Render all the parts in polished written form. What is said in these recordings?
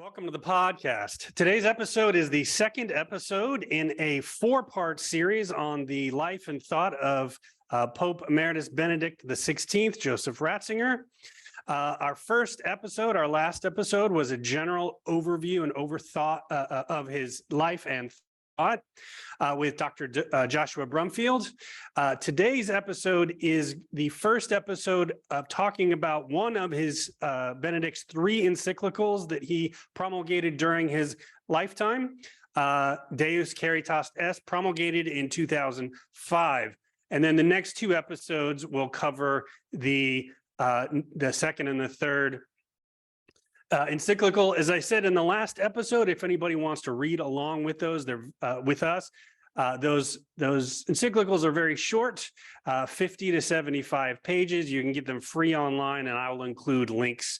Welcome to the podcast. Today's episode is the second episode in a four-part series on the life and thought of Pope Emeritus Benedict XVI, Joseph Ratzinger. Our last episode was a general overview and overthought of his life and thought with Dr. Joshua Brumfield. Today's episode is the first episode of talking about one of his Benedict's three encyclicals that he promulgated during his lifetime, Deus Caritas Est, promulgated in 2005. And then the next two episodes will cover the second and the third encyclical. As I said in the last episode, if anybody wants to read along with those, they're with us. Those encyclicals are very short, 50 to 75 pages. You can get them free online, and I will include links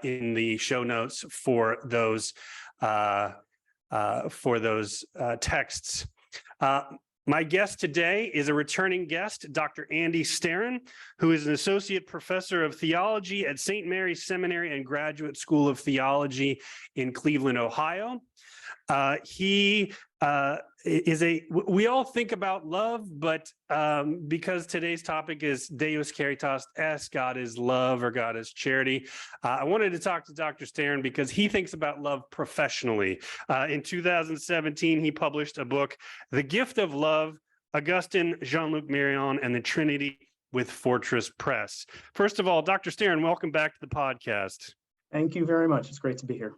in the show notes for those texts. My guest today is a returning guest, Dr. Andy Staron, who is an associate professor of theology at St. Mary's Seminary and Graduate School of Theology in Cleveland, Ohio. We all think about love, but because today's topic is Deus Caritas Est, God is love or God is charity, I wanted to talk to Dr. Staron because he thinks about love professionally. In 2017, he published a book, The Gift of Love, Augustine, Jean-Luc Marion, and the Trinity with Fortress Press. First of all, Dr. Staron, welcome back to the podcast. Thank you very much. It's great to be here.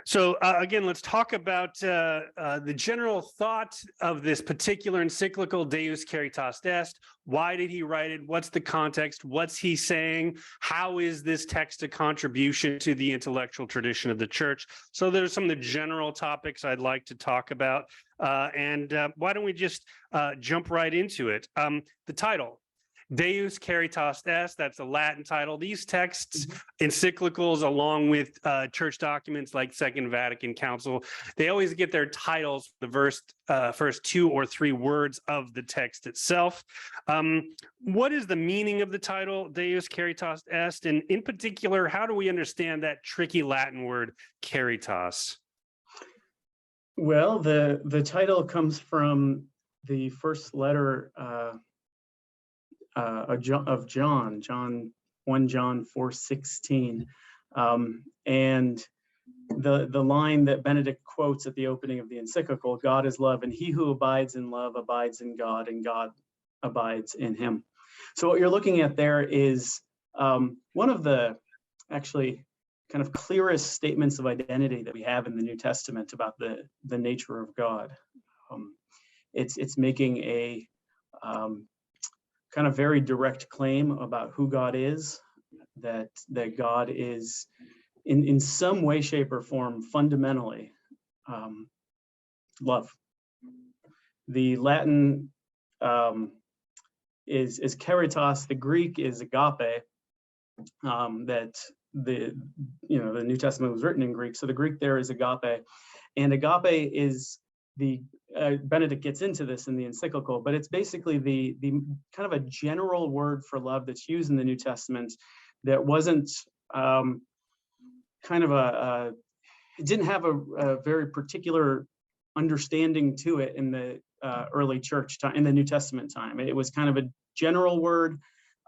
So again, let's talk about the general thought of this particular encyclical, Deus Caritas Est. Why did he write it? What's the context? What's he saying? How is this text a contribution to the intellectual tradition of the church? So there's some of the general topics I'd like to talk about. And why don't we just jump right into it? The title. Deus Caritas Est, that's a Latin title. These texts, encyclicals, along with church documents like Second Vatican Council, they always get their titles the first two or three words of the text itself. What is the meaning of the title, Deus Caritas Est? And in particular, how do we understand that tricky Latin word, caritas? Well, the title comes from the first letter of John 1 John 4:16, and the line that Benedict quotes at the opening of the encyclical, God is love, and he who abides in love abides in God, and God abides in him. So what you're looking at there is one of the actually kind of clearest statements of identity that we have in the New Testament about the nature of God. It's making a kind of very direct claim about who God is, that God is in some way, shape, or form fundamentally love. The Latin is caritas, the Greek is agape, that the New Testament was written in Greek, so the Greek there is agape, and agape is the Benedict gets into this in the encyclical, but it's basically the kind of a general word for love that's used in the New Testament that wasn't it didn't have a very particular understanding to it in the early church time, in the New Testament time. It was kind of a general word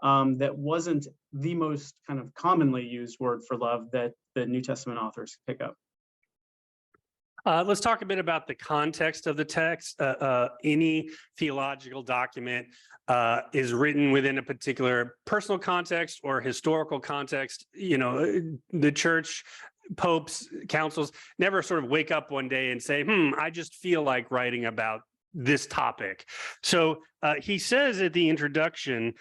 that wasn't the most kind of commonly used word for love that the New Testament authors pick up. Let's talk a bit about the context of the text. Any theological document is written within a particular personal context or historical context. You know, the church, popes, councils never sort of wake up one day and say, I just feel like writing about this topic. So he says at the introduction,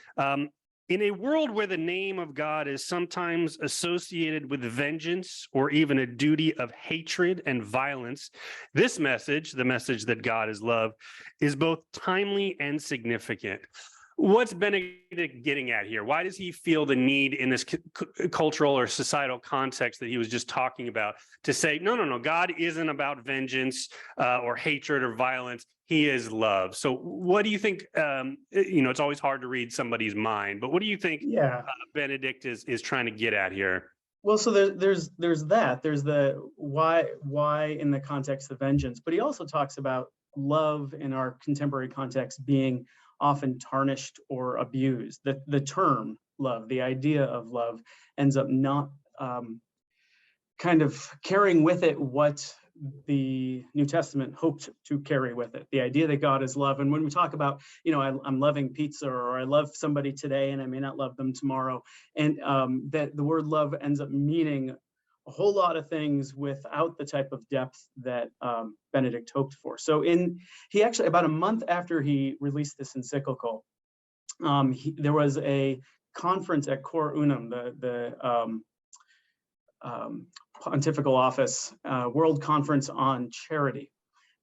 in a world where the name of God is sometimes associated with vengeance or even a duty of hatred and violence, this message, the message that God is love, is both timely and significant. What's Benedict getting at here? Why does he feel the need in this cultural or societal context that he was just talking about to say, no, God isn't about vengeance or hatred or violence. He is love. So what do you think, it's always hard to read somebody's mind, but what do you think Benedict is trying to get at here? Well, so there's that. There's the why in the context of vengeance, but he also talks about love in our contemporary context being often tarnished or abused. The term love, the idea of love, ends up not kind of carrying with it what the New Testament hoped to carry with it, the idea that God is love. And when we talk about, I'm loving pizza, or I love somebody today and I may not love them tomorrow, and that the word love ends up meaning a whole lot of things without the type of depth that Benedict hoped for. So he actually, about a month after he released this encyclical, there was a conference at Cor Unum, the Pontifical Office, World Conference on Charity.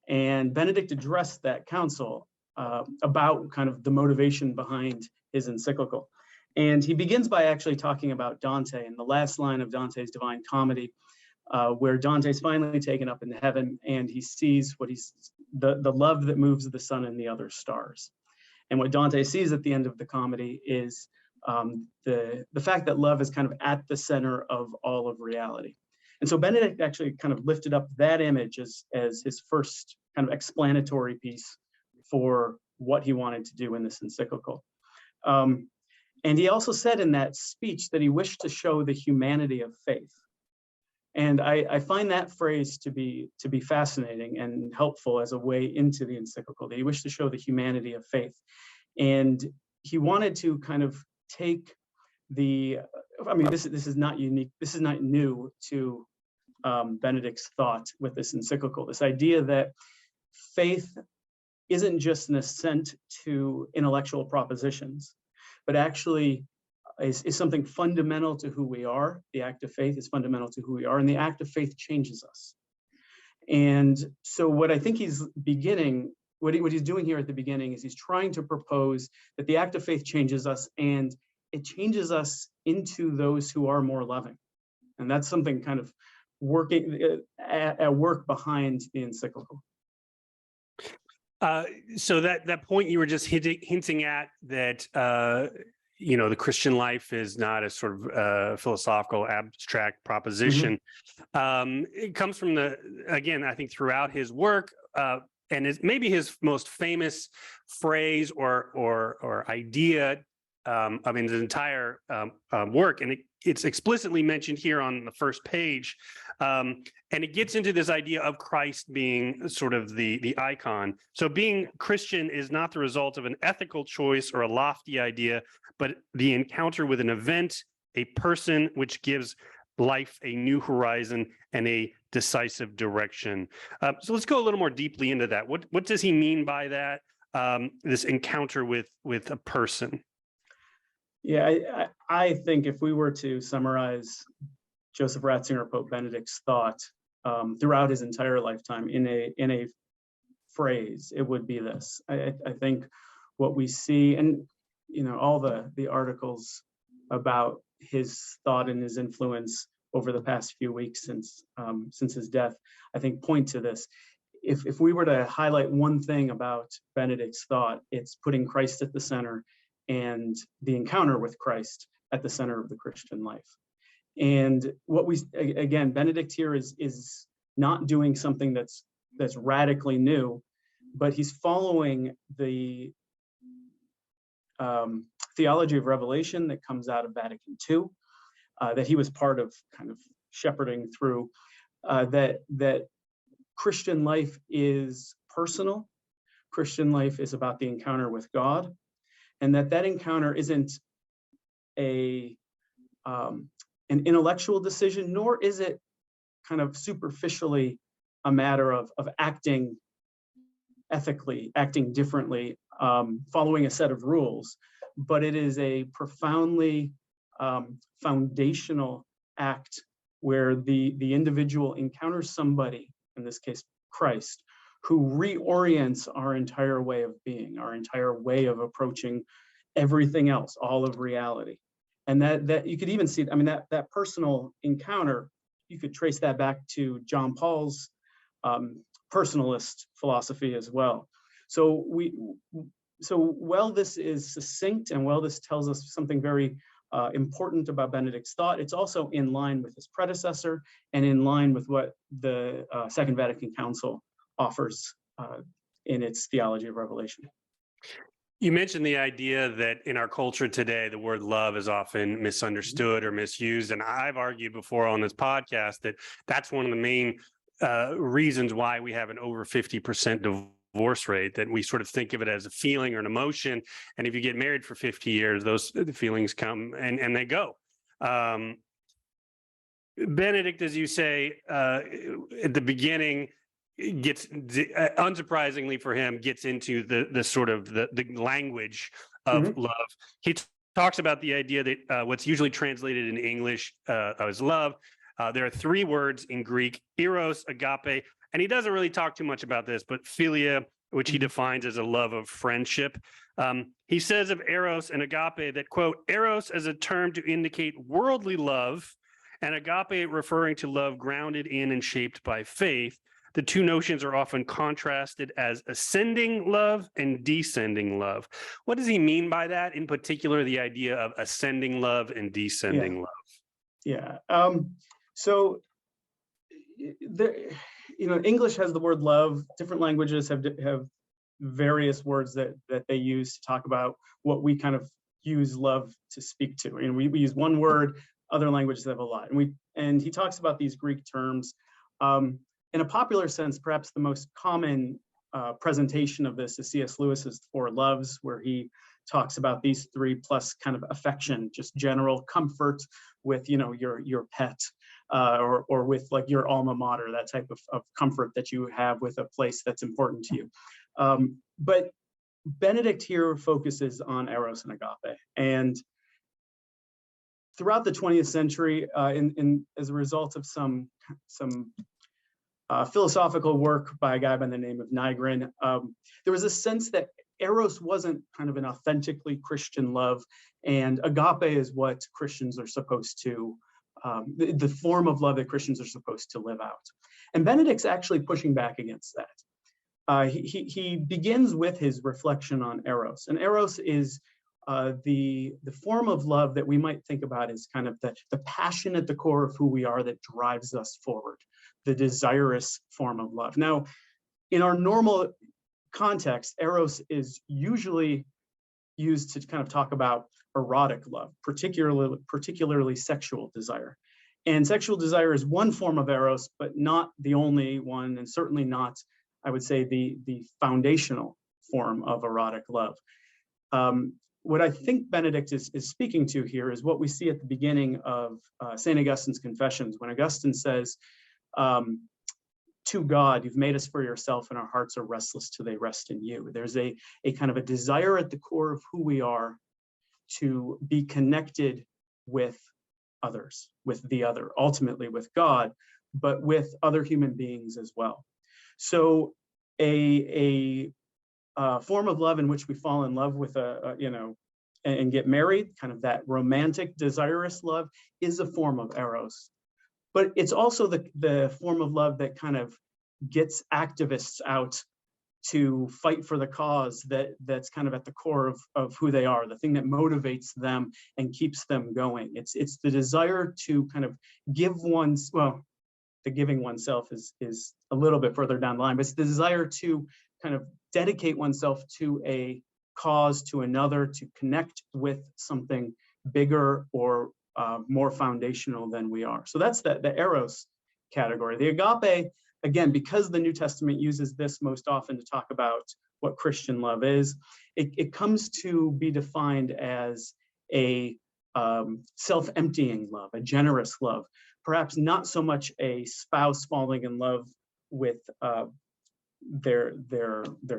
And Benedict addressed that council about kind of the motivation behind his encyclical. And he begins by actually talking about Dante and the last line of Dante's Divine Comedy, where Dante's finally taken up into heaven and he sees the love that moves the sun and the other stars. And what Dante sees at the end of the comedy is the fact that love is kind of at the center of all of reality. And so Benedict actually kind of lifted up that image as his first kind of explanatory piece for what he wanted to do in this encyclical. And he also said in that speech that he wished to show the humanity of faith. And I find that phrase to be fascinating and helpful as a way into the encyclical, that he wished to show the humanity of faith. And he wanted to kind of take this is not unique, this is not new to Benedict's thought with this encyclical, this idea that faith isn't just an assent to intellectual propositions, but actually is something fundamental to who we are. The act of faith is fundamental to who we are, and the act of faith changes us. And so what I think he's beginning, what he's doing here at the beginning is he's trying to propose that the act of faith changes us, and it changes us into those who are more loving. And that's something kind of working at work behind the encyclical. So that point you were just hinting at, that the Christian life is not a sort of philosophical abstract proposition. Mm-hmm. It comes from again, I think throughout his work, and it's maybe his most famous phrase or idea. His entire work, and it's explicitly mentioned here on the first page, and it gets into this idea of Christ being sort of the icon. So being Christian is not the result of an ethical choice or a lofty idea, but the encounter with an event, a person, which gives life a new horizon and a decisive direction. So let's go a little more deeply into that. What does he mean by that? This encounter with a person. Yeah, I think if we were to summarize Joseph Ratzinger, Pope Benedict's thought throughout his entire lifetime in a phrase, it would be this. I think what we see, and all the articles about his thought and his influence over the past few weeks since his death, I think point to this. If we were to highlight one thing about Benedict's thought, it's putting Christ at the center and the encounter with Christ at the center of the Christian life. And Benedict here is not doing something that's radically new, but he's following the theology of revelation that comes out of Vatican II, that he was part of kind of shepherding through, that Christian life is personal. Christian life is about the encounter with God, and that encounter isn't an intellectual decision, nor is it kind of superficially a matter of acting ethically, acting differently, following a set of rules, but it is a profoundly foundational act where the individual encounters somebody, in this case Christ, who reorients our entire way of being, our entire way of approaching everything else, all of reality. And that you could even see, that personal encounter, you could trace that back to John Paul's personalist philosophy as well. So while this is succinct and while this tells us something very important about Benedict's thought. It's also in line with his predecessor and in line with what the Second Vatican Council offers in its theology of revelation. You mentioned the idea that in our culture today, the word love is often misunderstood or misused. And I've argued before on this podcast that that's one of the main reasons why we have an over 50% divorce rate, that we sort of think of it as a feeling or an emotion. And if you get married for 50 years, those feelings come and they go. Benedict, as you say, at the beginning, gets unsurprisingly for him gets into the sort of the language of love. He talks about the idea that what's usually translated in English as love, there are three words in Greek: eros, agape, and he doesn't really talk too much about this, but philia, which he defines as a love of friendship. He says of eros and agape that, quote, eros as a term to indicate worldly love, and agape referring to love grounded in and shaped by faith. The two notions are often contrasted as ascending love and descending love. What does he mean by that? In particular, the idea of ascending love and descending love. Yeah. So, English has the word love. Different languages have various words that they use to talk about what we kind of use love to speak to. And we use one word. Other languages have a lot. And he talks about these Greek terms. In a popular sense, perhaps the most common presentation of this is C.S. Lewis's Four Loves, where he talks about these three plus kind of affection, just general comfort with, your pet or with like your alma mater, that type of comfort that you have with a place that's important to you. But Benedict here focuses on eros and agape. And throughout the 20th century, as a result of some philosophical work by a guy by the name of Nygren, there was a sense that eros wasn't kind of an authentically Christian love, and agape is what Christians are supposed to, the form of love that Christians are supposed to live out. And Benedict's actually pushing back against that. He begins with his reflection on eros, and eros is the form of love that we might think about as kind of the passion at the core of who we are that drives us forward, the desirous form of love. Now, in our normal context, eros is usually used to kind of talk about erotic love, particularly sexual desire. And sexual desire is one form of eros, but not the only one, and certainly not, I would say, the foundational form of erotic love. What I think Benedict is speaking to here is what we see at the beginning of St. Augustine's Confessions, when Augustine says, to God, you've made us for yourself, and our hearts are restless till they rest in you. There's a kind of a desire at the core of who we are to be connected with others, with the other, ultimately with God, but with other human beings as well. So a form of love in which we fall in love with and get married, kind of that romantic, desirous love, is a form of eros. But it's also the form of love that kind of gets activists out to fight for the cause that's kind of at the core of who they are, the thing that motivates them and keeps them going. It's the desire to kind of give the giving oneself is a little bit further down the line, but it's the desire to kind of dedicate oneself to a cause, to another, to connect with something bigger or more foundational than we are. So that's the eros category. The agape, again, because the New Testament uses this most often to talk about what Christian love is, it comes to be defined as a self-emptying love, a generous love, perhaps not so much a spouse falling in love with their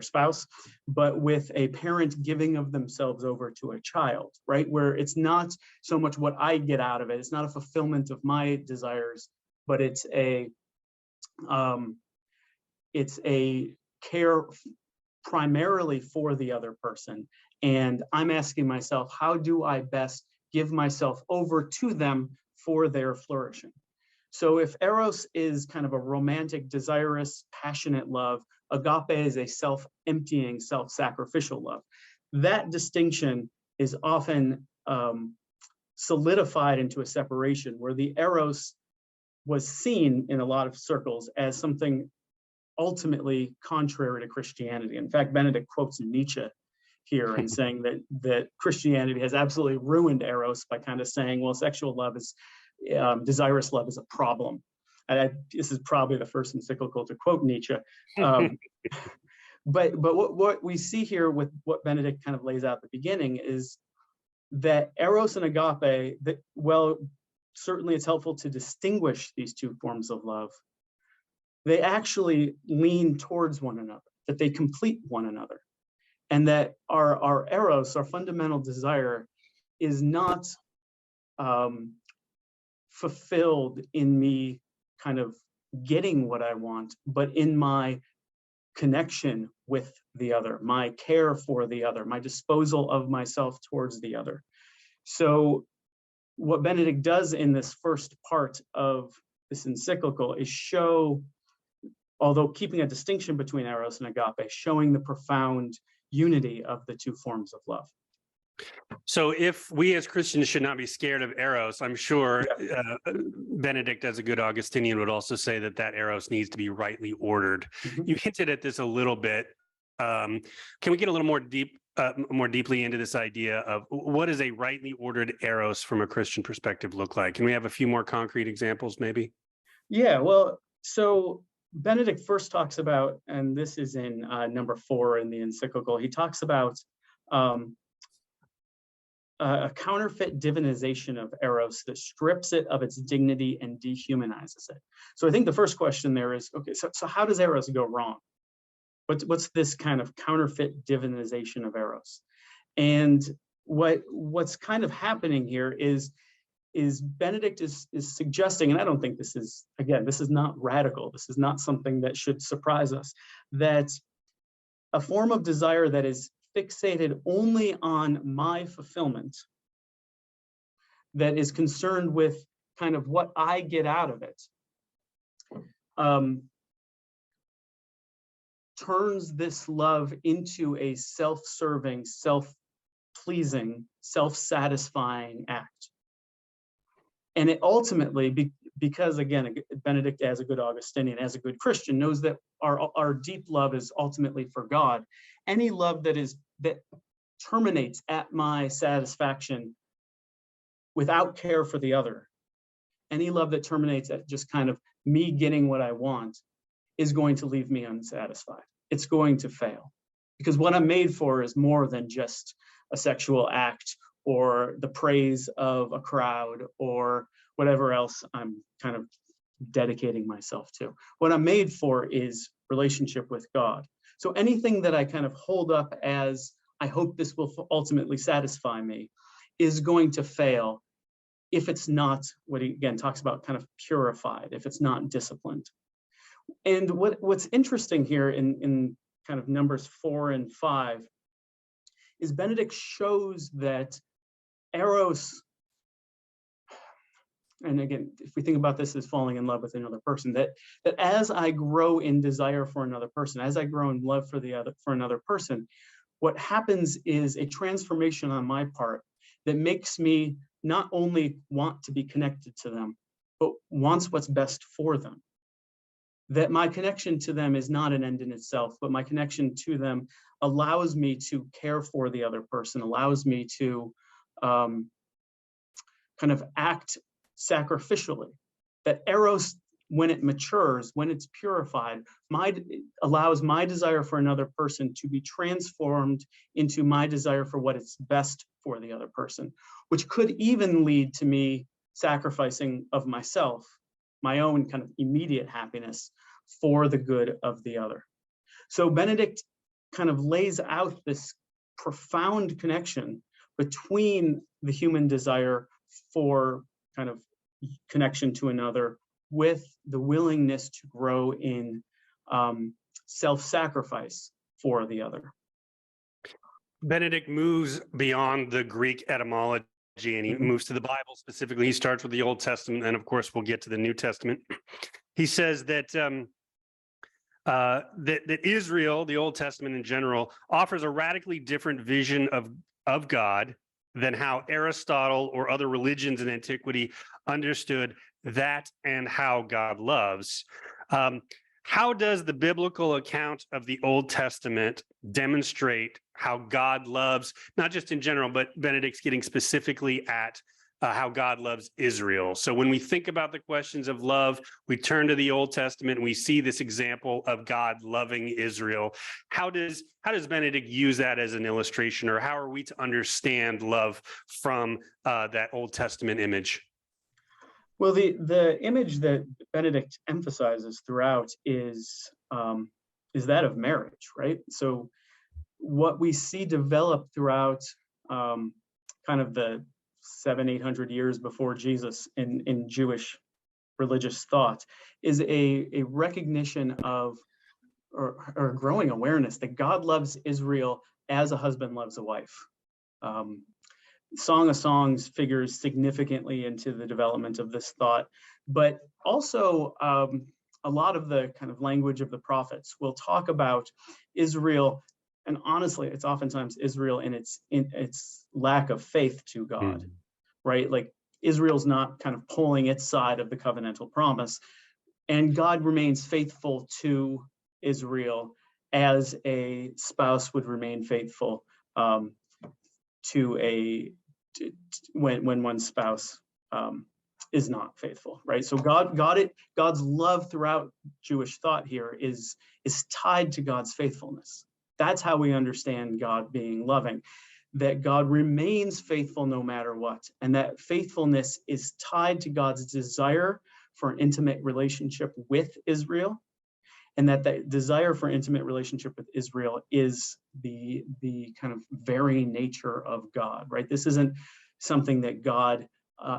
spouse, but with a parent giving of themselves over to a child, right? Where it's not so much what I get out of it. It's not a fulfillment of my desires, but it's a care primarily for the other person. And I'm asking myself, how do I best give myself over to them for their flourishing? So if eros is kind of a romantic, desirous, passionate love, agape is a self-emptying, self-sacrificial love. That distinction is often solidified into a separation where the eros was seen in a lot of circles as something ultimately contrary to Christianity. In fact, Benedict quotes Nietzsche here and saying that Christianity has absolutely ruined eros by kind of saying, well, sexual love is, desirous love is a problem. And this is probably the first encyclical to quote Nietzsche. But what we see here with what Benedict kind of lays out at the beginning is that eros and agape, that, well, certainly it's helpful to distinguish these two forms of love. They actually lean towards one another, that they complete one another. And that our eros, our fundamental desire, is not fulfilled in me kind of getting what I want, but in my connection with the other, my care for the other, my disposal of myself towards the other. So what Benedict does in this first part of this encyclical is show, although keeping a distinction between eros and agape, showing the profound unity of the two forms of love. So if we as Christians should not be scared of eros, I'm sure Benedict, as a good Augustinian, would also say that eros needs to be rightly ordered. Mm-hmm. You hinted at this a little bit. Can we get a little more deeply into this idea of what does a rightly ordered eros from a Christian perspective look like? Can we have a few more concrete examples, maybe? Yeah, well, so Benedict first talks about, and this is in number 4 in the encyclical, he talks about a counterfeit divinization of eros that strips it of its dignity and dehumanizes it. So I think the first question there is, okay, so how does eros go wrong? What's this kind of counterfeit divinization of eros? And what's kind of happening here is Benedict is suggesting, and I don't think this is, again, this is not radical, this is not something that should surprise us, that a form of desire that is fixated only on my fulfillment, that is concerned with kind of what I get out of it, turns this love into a self-serving, self-pleasing, self-satisfying act. And it ultimately, because again, Benedict, as a good Augustinian, as a good Christian, knows that our deep love is ultimately for God. Any love that terminates at my satisfaction without care for the other, any love that terminates at just kind of me getting what I want, is going to leave me unsatisfied. It's going to fail, because what I'm made for is more than just a sexual act or the praise of a crowd or whatever else I'm kind of dedicating myself to. What I'm made for is relationship with God. So anything that I kind of hold up as, I hope this will ultimately satisfy me, is going to fail if it's not, what he again talks about, kind of purified, if it's not disciplined. And what's interesting here in kind of numbers 4 and 5 is Benedict shows that eros, and again, if we think about this as falling in love with another person, that as I grow in desire for another person, as I grow in love for another person, what happens is a transformation on my part that makes me not only want to be connected to them, but wants what's best for them. That my connection to them is not an end in itself, but my connection to them allows me to care for the other person, allows me to kind of act sacrificially. That eros, when it matures, when it's purified, allows my desire for another person to be transformed into my desire for what is best for the other person, which could even lead to me sacrificing of myself, my own kind of immediate happiness, for the good of the other. So Benedict kind of lays out this profound connection between the human desire for kind of connection to another with the willingness to grow in self-sacrifice for the other. Benedict moves beyond the Greek etymology and he moves to the Bible specifically. He starts with the Old Testament, and of course, we'll get to the New Testament. He says that that Israel, the Old Testament in general, offers a radically different vision of God than how Aristotle or other religions in antiquity understood that and how God loves. How does the biblical account of the Old Testament demonstrate how God loves, not just in general, but Benedict's getting specifically at how God loves Israel? So when we think about the questions of love, we turn to the Old Testament and we see this example of God loving Israel. How does Benedict use that as an illustration, or how are we to understand love from that Old Testament image? Well, the image that Benedict emphasizes throughout is that of marriage, right? So what we see develop throughout kind of the 700-800 years before Jesus in Jewish religious thought is a recognition of or a growing awareness that God loves Israel as a husband loves a wife. Song of Songs figures significantly into the development of this thought, but also a lot of the kind of language of the prophets will talk about Israel, and honestly, it's oftentimes Israel in its lack of faith to God, right? Like Israel's not kind of pulling its side of the covenantal promise, and God remains faithful to Israel as a spouse would remain faithful when one spouse is not faithful, right? So God's love throughout Jewish thought here is tied to God's faithfulness. That's how we understand God being loving, that God remains faithful no matter what, and that faithfulness is tied to God's desire for an intimate relationship with Israel, and that desire for intimate relationship with Israel is the kind of very nature of God, right? This isn't something that God,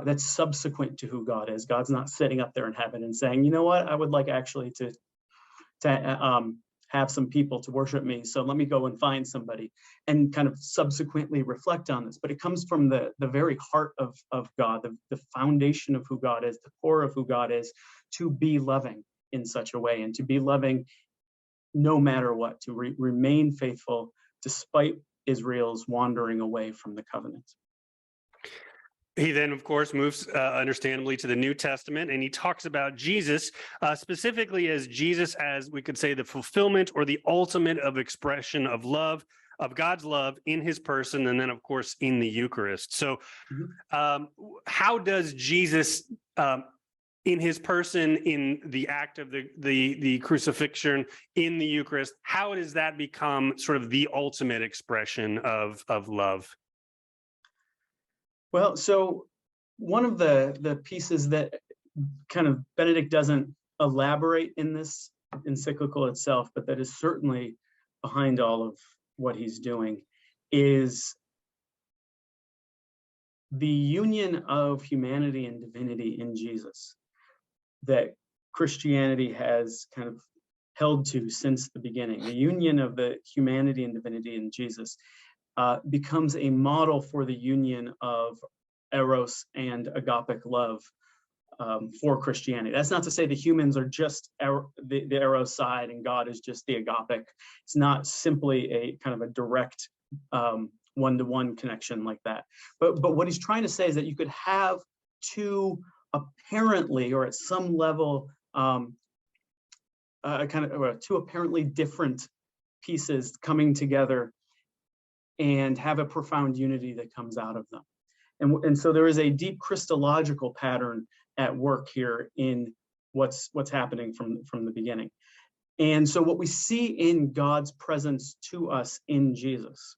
that's subsequent to who God is. God's not sitting up there in heaven and saying, you know what, I would like actually to have some people to worship me, so let me go and find somebody and kind of subsequently reflect on this. But it comes from the very heart of God, the foundation of who God is, the core of who God is, to be loving in such a way, and to be loving no matter what, to remain faithful despite Israel's wandering away from the covenant. He then, of course, moves understandably to the New Testament, and he talks about Jesus specifically as Jesus as, we could say, the fulfillment or the ultimate of expression of love, of God's love in his person, and then, of course, in the Eucharist. So how does Jesus in his person, in the act of the crucifixion, in the Eucharist, how does that become sort of the ultimate expression of love? Well, so one of the pieces that kind of Benedict doesn't elaborate in this encyclical itself, but that is certainly behind all of what he's doing, is the union of humanity and divinity in Jesus that Christianity has kind of held to since the beginning. The union of the humanity and divinity in Jesus becomes a model for the union of eros and agapic love for Christianity. That's not to say the humans are just the eros side and God is just the agapic. It's not simply a kind of a direct one-to-one connection like that. But what he's trying to say is that you could have two apparently, or at some level, two apparently different pieces coming together and have a profound unity that comes out of them. And so there is a deep Christological pattern at work here in what's happening from the beginning. And so what we see in God's presence to us in Jesus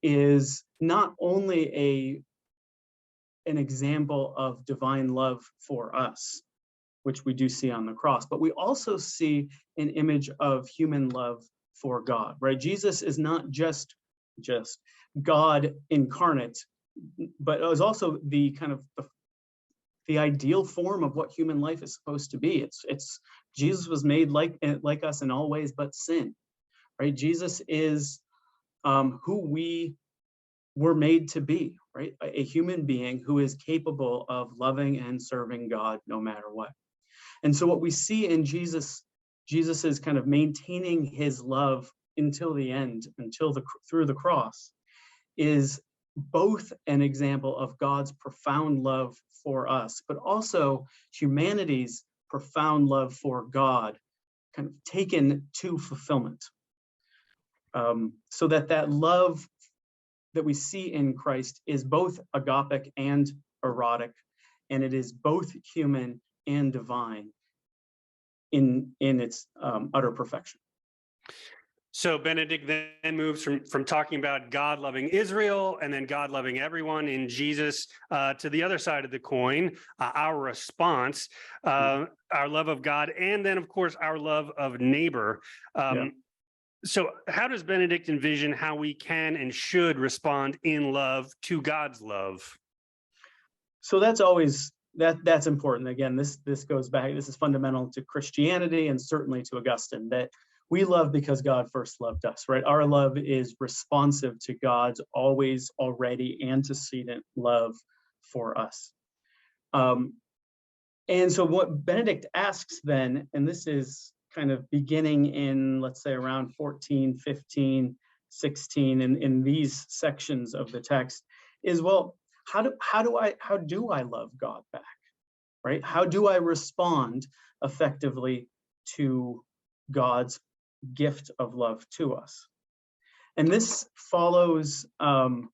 is not only an example of divine love for us, which we do see on the cross, but we also see an image of human love for God, right? Jesus is not just God incarnate, but it was also the kind of the ideal form of what human life is supposed to be. It's Jesus was made like us in all ways but sin, right? Jesus is who we were made to be, right? A human being who is capable of loving and serving God no matter what. And so what we see in Jesus is kind of maintaining his love until the end, through the cross, is both an example of God's profound love for us, but also humanity's profound love for God, kind of taken to fulfillment. So that love that we see in Christ is both agapic and erotic, and it is both human and divine in its utter perfection. So Benedict then moves from talking about God loving Israel and then God loving everyone in Jesus to the other side of the coin, our response, our love of God, and then, of course, our love of neighbor. So how does Benedict envision how we can and should respond in love to God's love? So that's always, that's important. Again, this goes back, this is fundamental to Christianity and certainly to Augustine, that we love because God first loved us, right? Our love is responsive to God's always, already antecedent love for us. And so what Benedict asks then, and this is kind of beginning in, let's say, around 14, 15, 16, in these sections of the text, is, well, how do I love God back, right? How do I respond effectively to God's gift of love to us? And this follows, well,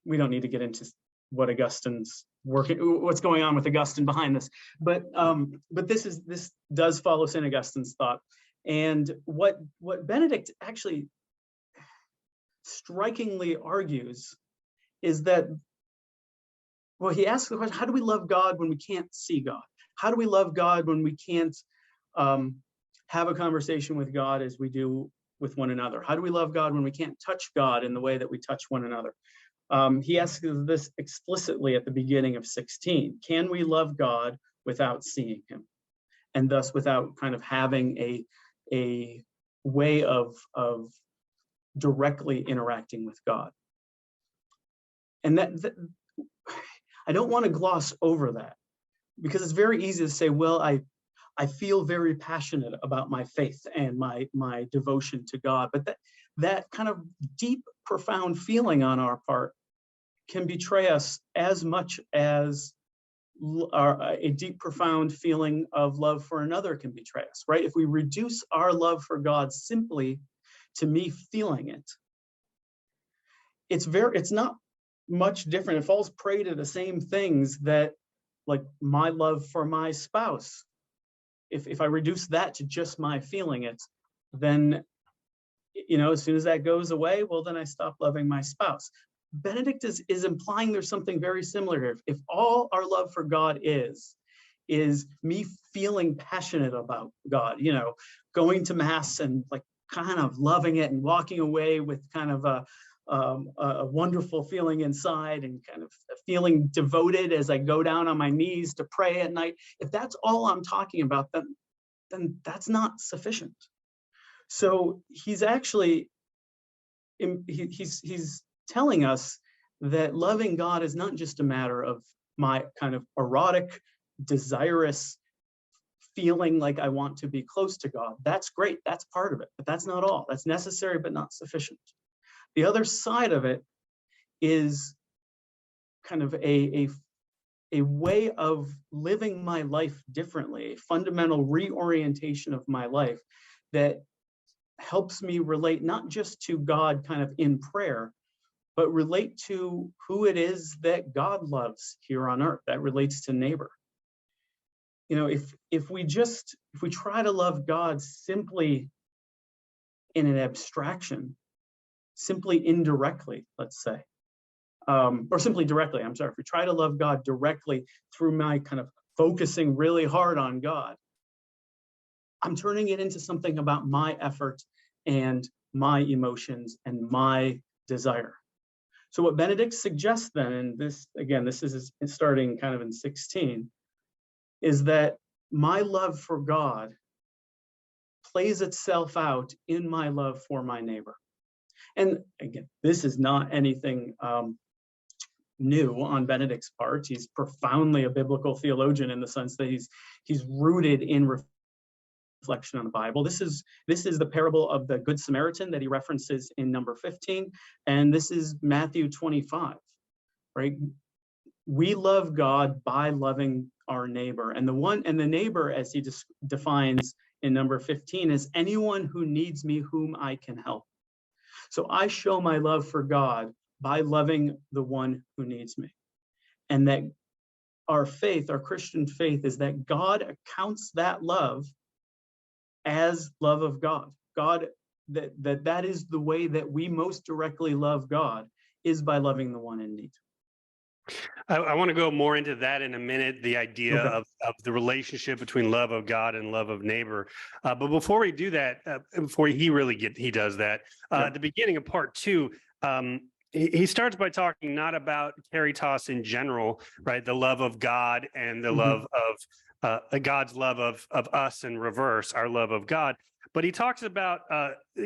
we don't need to get into what Augustine's what's going on with Augustine behind this, but this does follow St. Augustine's thought. And what Benedict actually strikingly argues is that, well, he asks the question, how do we love God when we can't see God? How do we love God when we can't have a conversation with God as we do with one another? How do we love God when we can't touch God in the way that we touch one another? He asks this explicitly at the beginning of 16. Can we love God without seeing him? And thus without kind of having a way of directly interacting with God? And that I don't want to gloss over that, because it's very easy to say, well, I feel very passionate about my faith and my devotion to God, but that kind of deep, profound feeling on our part can betray us as much as a deep, profound feeling of love for another can betray us, right? If we reduce our love for God simply to me feeling it, it's not much different. It falls prey to the same things that, like, my love for my spouse. If I reduce that to just my feeling it, then, you know, as soon as that goes away, well, then I stop loving my spouse. Benedict is implying there's something very similar here. If all our love for God is me feeling passionate about God, you know, going to mass and like kind of loving it and walking away with kind of a wonderful feeling inside and kind of feeling devoted as I go down on my knees to pray at night, if that's all I'm talking about, then that's not sufficient. So he's actually, he's telling us that loving God is not just a matter of my kind of erotic, desirous feeling like I want to be close to God. That's great, that's part of it, but that's not all. That's necessary, but not sufficient. The other side of it is kind of a way of living my life differently, a fundamental reorientation of my life that helps me relate not just to God kind of in prayer, but relate to who it is that God loves here on earth. That relates to neighbor. You know, if we try to love God simply in an abstraction, simply indirectly, let's say, or simply directly, I'm sorry, if we try to love God directly through my kind of focusing really hard on God, I'm turning it into something about my effort and my emotions and my desire. So what Benedict suggests then, and this, again, this is starting kind of in 16, is that my love for God plays itself out in my love for my neighbor. And again, this is not anything new on Benedict's part. He's profoundly a biblical theologian in the sense that he's rooted in reflection on the Bible. This is the parable of the Good Samaritan that he references in number 15, and this is Matthew 25, right? We love God by loving our neighbor, and the neighbor, as he defines in number 15, is anyone who needs me, whom I can help. So I show my love for God by loving the one who needs me, and that our faith, our Christian faith, is that God accounts that love as love of God. That is the way that we most directly love God, is by loving the one in need. I want to go more into that in a minute, the idea of the relationship between love of God and love of neighbor. But before we do that, before he does that, at the beginning of part 2, he starts by talking not about caritas in general, right? The love of God and the love of God's love of us, and reverse, our love of God. But he talks about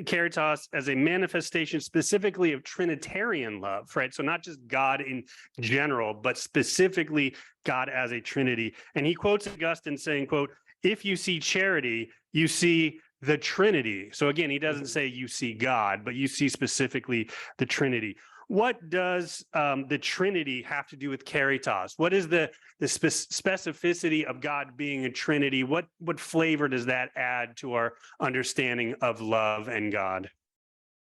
caritas as a manifestation specifically of Trinitarian love, right? So not just God in general, but specifically God as a Trinity. And he quotes Augustine saying, quote, "If you see charity, you see the Trinity." So again, he doesn't say you see God, but you see specifically the Trinity. What does the Trinity have to do with caritas? What is the specificity of God being a Trinity? What flavor does that add to our understanding of love and God?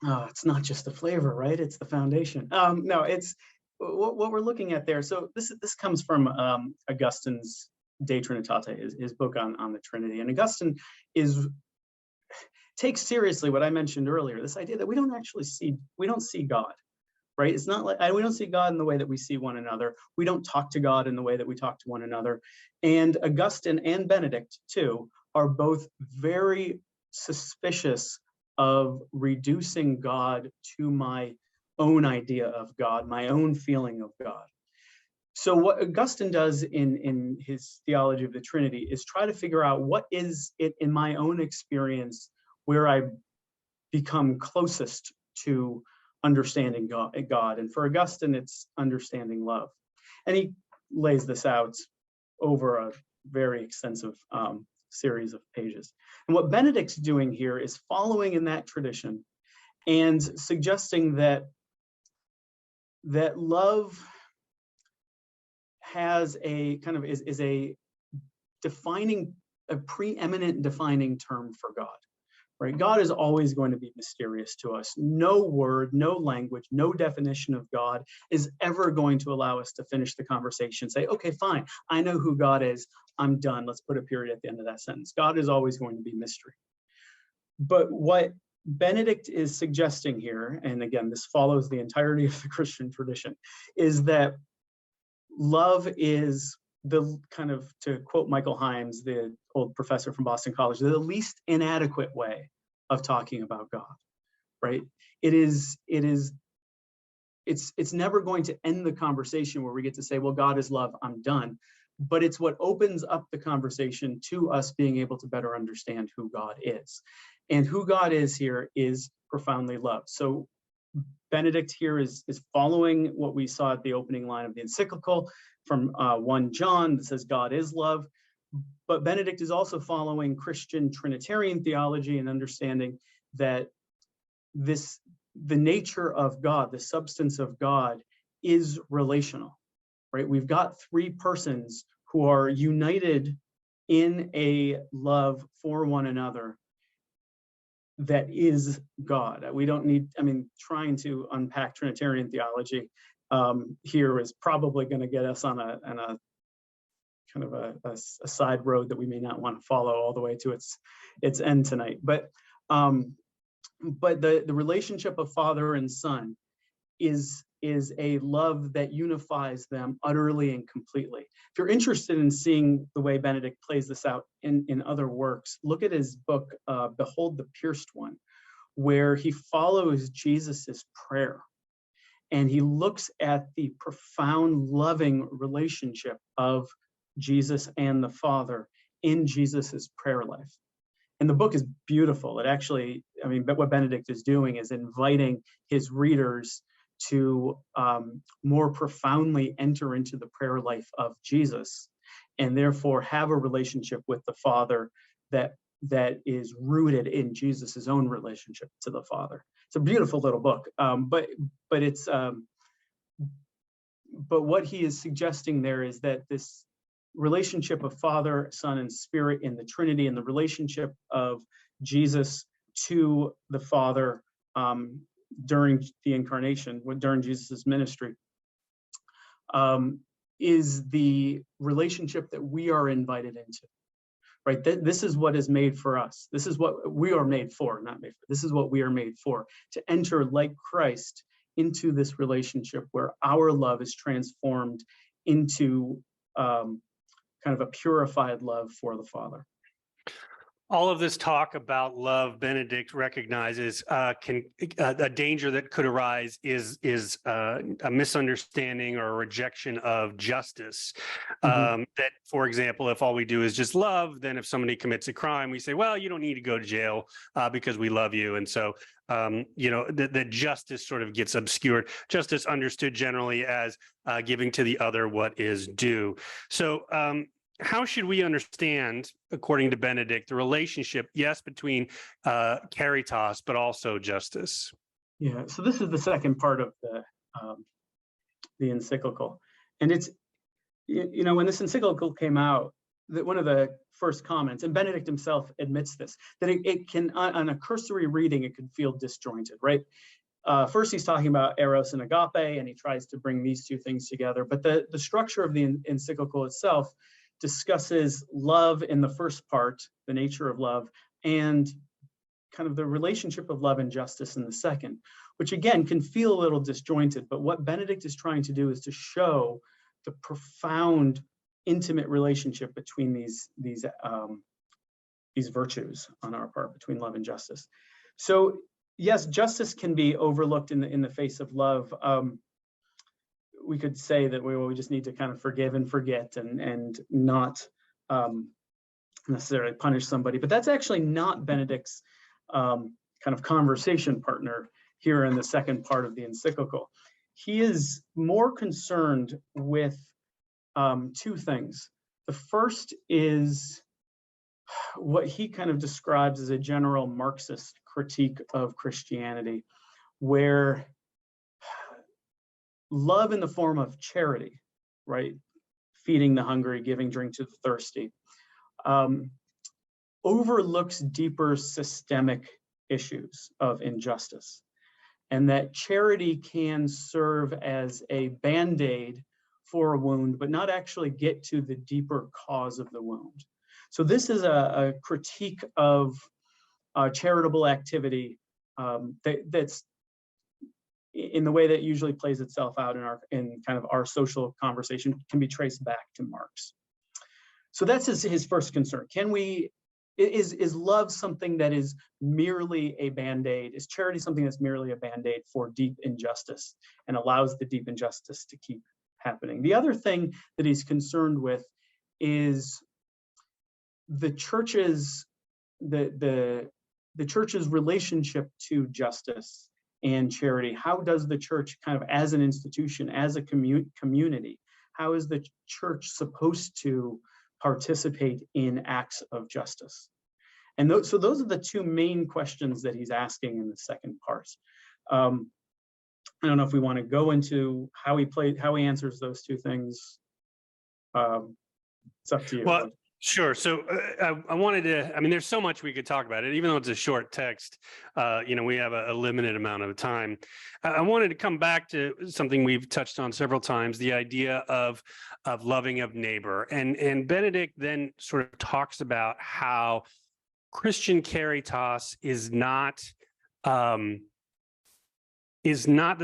Oh, it's not just the flavor, right? It's the foundation. No, it's what we're looking at there. So this comes from Augustine's De Trinitate, his book on the Trinity. And Augustine takes seriously what I mentioned earlier, this idea that we don't see God. Right? It's not like we don't see God in the way that we see one another. We don't talk to God in the way that we talk to one another. And Augustine and Benedict, too, are both very suspicious of reducing God to my own idea of God, my own feeling of God. So what Augustine does in his theology of the Trinity is try to figure out what is it in my own experience where I become closest to understanding God. And for Augustine, it's understanding love. And he lays this out over a very extensive series of pages. And what Benedict's doing here is following in that tradition and suggesting that love has a kind of is a preeminent defining term for God. Right? God is always going to be mysterious to us. No word, no language, no definition of God is ever going to allow us to finish the conversation, say, okay, fine, I know who God is, I'm done. Let's put a period at the end of that sentence. God is always going to be mystery. But what Benedict is suggesting here, and again, this follows the entirety of the Christian tradition, is that love is the kind of, to quote Michael Himes, the old professor from Boston College, the least inadequate way of talking about God, right? It's never going to end the conversation where we get to say, well, God is love, I'm done. But it's what opens up the conversation to us being able to better understand who God is. And who God is here is profoundly love. So Benedict here is following what we saw at the opening line of the encyclical from 1 John that says God is love. But Benedict is also following Christian Trinitarian theology and understanding that the nature of God, the substance of God, is relational, right? We've got three persons who are united in a love for one another that is God. We don't need, trying to unpack Trinitarian theology here is probably going to get us on a kind of a side road that we may not want to follow all the way to its end tonight. But the relationship of Father and Son is a love that unifies them utterly and completely. If you're interested in seeing the way Benedict plays this out in other works, look at his book, Behold the Pierced One, where he follows Jesus's prayer. And he looks at the profound loving relationship of Jesus and the Father in Jesus's prayer life. And the book is beautiful. It actually, but what Benedict is doing is inviting his readers to more profoundly enter into the prayer life of Jesus, and therefore have a relationship with the Father that that is rooted in Jesus's own relationship to the Father. It's a beautiful little book, but what he is suggesting there is that this relationship of Father, Son, and Spirit in the Trinity, and the relationship of Jesus to the Father during the incarnation, during Jesus's ministry, is the relationship that we are invited into. Right, this is what is made for us. This is what we are made for, not made for. This is what we are made for, to enter like Christ into this relationship where our love is transformed into kind of a purified love for the Father. All of this talk about love, Benedict recognizes a danger that could arise is a misunderstanding or a rejection of justice. That, for example, if all we do is just love, then if somebody commits a crime, we say, well, you don't need to go to jail because we love you. And so, the justice sort of gets obscured. Justice understood generally as giving to the other what is due. So, how should we understand, according to Benedict, the relationship, yes, between caritas, but also justice? Yeah, so this is the second part of the encyclical. And it's, when this encyclical came out, that one of the first comments, and Benedict himself admits this, that it can, on a cursory reading, it can feel disjointed, right? First, he's talking about eros and agape, and he tries to bring these two things together. But the structure of the encyclical itself discusses love in the first part, the nature of love, and kind of the relationship of love and justice in the second, which again can feel a little disjointed. But what Benedict is trying to do is to show the profound, intimate relationship between these virtues on our part, between love and justice. So yes, justice can be overlooked in the face of love. We could say that we just need to kind of forgive and forget and not necessarily punish somebody, but that's actually not Benedict's kind of conversation partner here in the second part of the encyclical. He is more concerned with two things. The first is what he kind of describes as a general Marxist critique of Christianity, where love in the form of charity, right? Feeding the hungry, giving drink to the thirsty, overlooks deeper systemic issues of injustice. And that charity can serve as a band-aid for a wound, but not actually get to the deeper cause of the wound. So this is a critique of charitable activity that's in the way that usually plays itself out in kind of our social conversation, can be traced back to Marx. So that's his first concern. Is love something that is merely a band-aid? Is charity something that's merely a band-aid for deep injustice and allows the deep injustice to keep happening? The other thing that he's concerned with is the church's relationship to justice and charity. How does the church kind of as an institution, as a community, how is the church supposed to participate in acts of justice? And so those are the two main questions that he's asking in the second part. I don't know if we want to go into how he answers those two things. It's up to you. Well, sure. So I wanted to, there's so much we could talk about it, even though it's a short text, we have a limited amount of time. I wanted to come back to something we've touched on several times, the idea of loving of neighbor. And Benedict then sort of talks about how Christian caritas is not the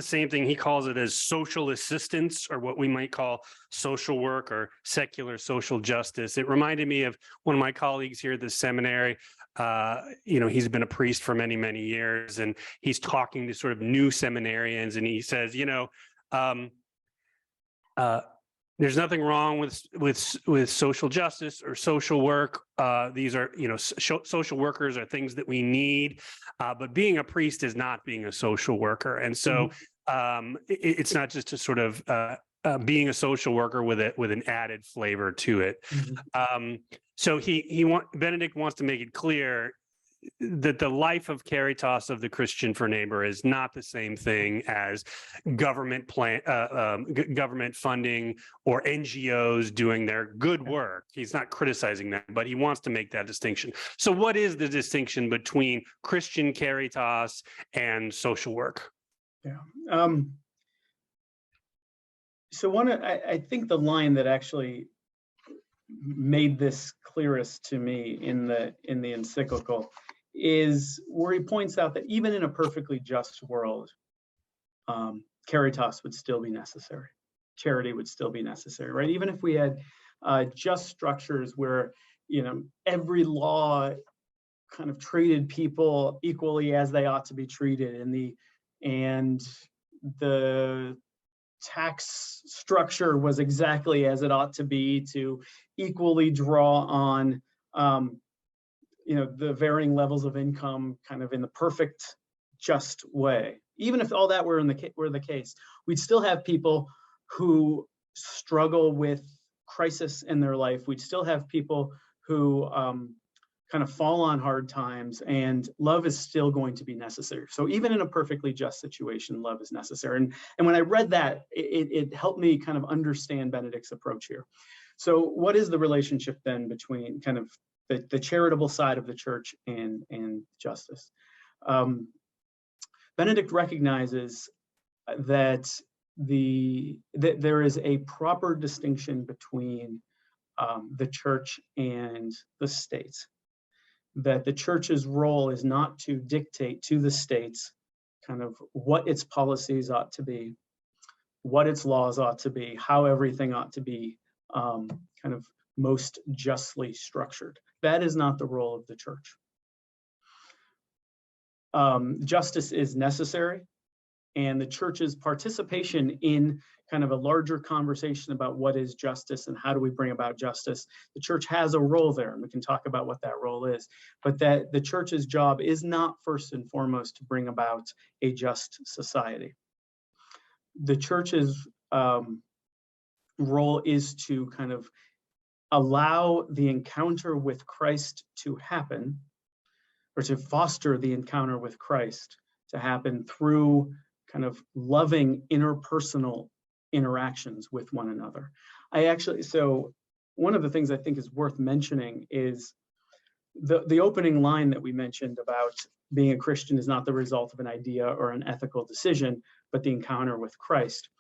same thing. He calls it as social assistance, or what we might call social work or secular social justice. It reminded me of one of my colleagues here at the seminary. He's been a priest for many, many years, and he's talking to sort of new seminarians, and he says, there's nothing wrong with social justice or social work. These are, social workers are things that we need, but being a priest is not being a social worker. And so it's not just a sort of being a social worker with an added flavor to it. So Benedict wants to make it clear that the life of caritas of the Christian for neighbor is not the same thing as government government funding or NGOs doing their good work. He's not criticizing that, but he wants to make that distinction. So what is the distinction between Christian caritas and social work? Yeah. So I think the line that actually made this clearest to me in the encyclical is where he points out that even in a perfectly just world, caritas would still be necessary. Charity would still be necessary, right? Even if we had just structures where, every law kind of treated people equally as they ought to be treated, and the tax structure was exactly as it ought to be to equally draw on the varying levels of income kind of in the perfect just way. Even if all that were the case, we'd still have people who struggle with crisis in their life. We'd still have people who kind of fall on hard times, and love is still going to be necessary. So even in a perfectly just situation, love is necessary. And when I read that, it helped me kind of understand Benedict's approach here. So what is the relationship then between kind of the charitable side of the church and justice? Benedict recognizes that there is a proper distinction between the church and the state. That the church's role is not to dictate to the states kind of what its policies ought to be, what its laws ought to be, how everything ought to be kind of most justly structured. That is not the role of the church. Justice is necessary, and the church's participation in kind of a larger conversation about what is justice and how do we bring about justice. The church has a role there, and we can talk about what that role is, but that the church's job is not first and foremost to bring about a just society. The church's role is to kind of allow the encounter with Christ to happen, or to foster the encounter with Christ to happen through kind of loving interpersonal interactions with one another. So one of the things I think is worth mentioning is the opening line that we mentioned about being a Christian is not the result of an idea or an ethical decision, but the encounter with Christ.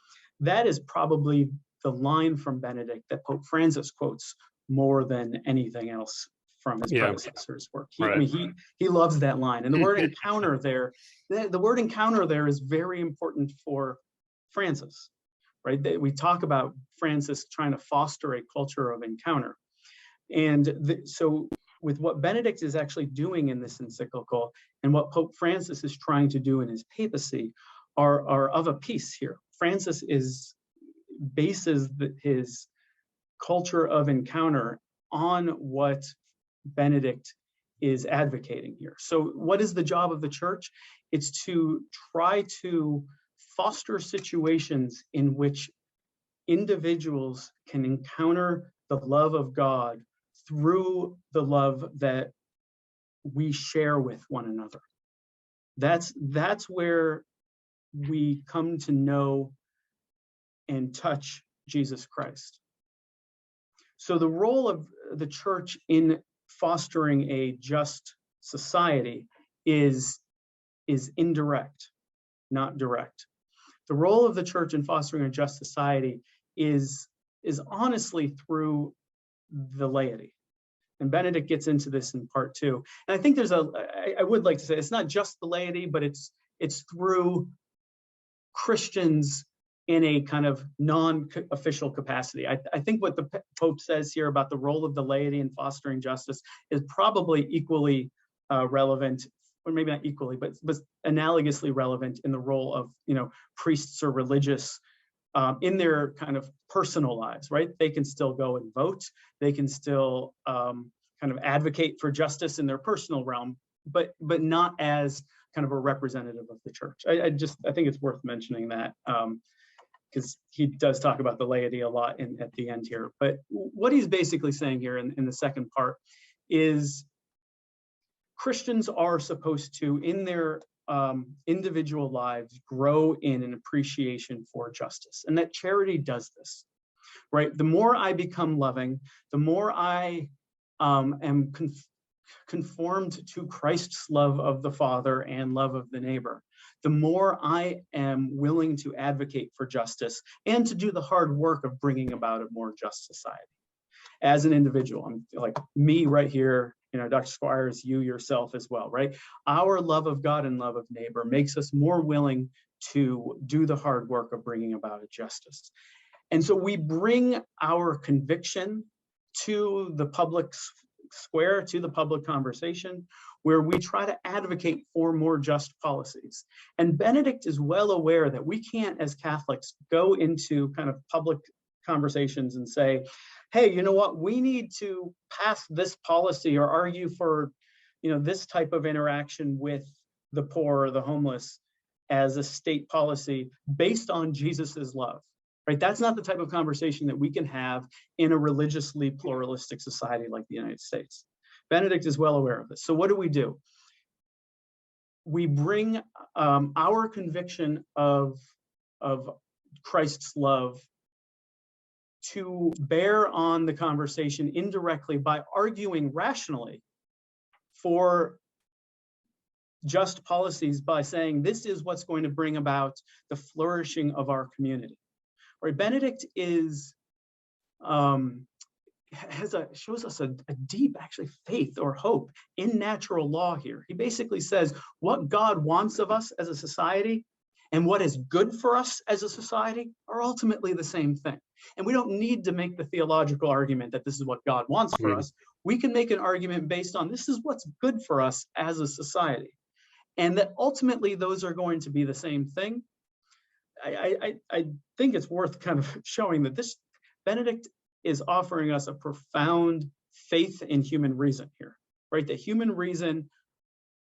That is probably the line from Benedict that Pope Francis quotes more than anything else from his predecessor's work. He loves that line. And the word encounter there, the word encounter there is very important for Francis, right? We talk about Francis trying to foster a culture of encounter. And so with what Benedict is actually doing in this encyclical and what Pope Francis is trying to do in his papacy are of a piece here. Francis bases his culture of encounter on what Benedict is advocating here. So what is the job of the church? It's to try to foster situations in which individuals can encounter the love of God through the love that we share with one another. That's where we come to know and touch Jesus Christ. So the role of the church in fostering a just society is indirect, not direct. The role of the church in fostering a just society is honestly through the laity. And Benedict gets into this in part 2. And I think I would like to say it's not just the laity, but it's through Christians in a kind of non-official capacity. I think what the Pope says here about the role of the laity in fostering justice is probably equally relevant, or maybe not equally, but analogously relevant in the role of priests or religious in their kind of personal lives, right? They can still go and vote. They can still kind of advocate for justice in their personal realm, but not as kind of a representative of the church. I think it's worth mentioning that. he does talk about the laity a lot at the end here. But what he's basically saying here in the second part is Christians are supposed to, in their individual lives, grow in an appreciation for justice, and that charity does this, right? The more I become loving, the more I am conformed to Christ's love of the Father and love of the neighbor, the more I am willing to advocate for justice and to do the hard work of bringing about a more just society. As an individual, I'm like me right here, Dr. Squires, you yourself as well, right? Our love of God and love of neighbor makes us more willing to do the hard work of bringing about a justice. And so we bring our conviction to the public square, to the public conversation, where we try to advocate for more just policies. And Benedict is well aware that we can't, as Catholics, go into kind of public conversations and say, hey, you know what, we need to pass this policy or argue for, this type of interaction with the poor or the homeless as a state policy based on Jesus's love. Right? That's not the type of conversation that we can have in a religiously pluralistic society like the United States. Benedict is well aware of this. So what do? We bring our conviction of Christ's love to bear on the conversation indirectly by arguing rationally for just policies, by saying this is what's going to bring about the flourishing of our community. Right, Benedict is shows us a deep, actually, faith or hope in natural law here. He basically says what God wants of us as a society and what is good for us as a society are ultimately the same thing. And we don't need to make the theological argument that this is what God wants for us. We can make an argument based on this is what's good for us as a society, and that ultimately those are going to be the same thing. I think it's worth kind of showing that this Benedict is offering us a profound faith in human reason here, right? That human reason,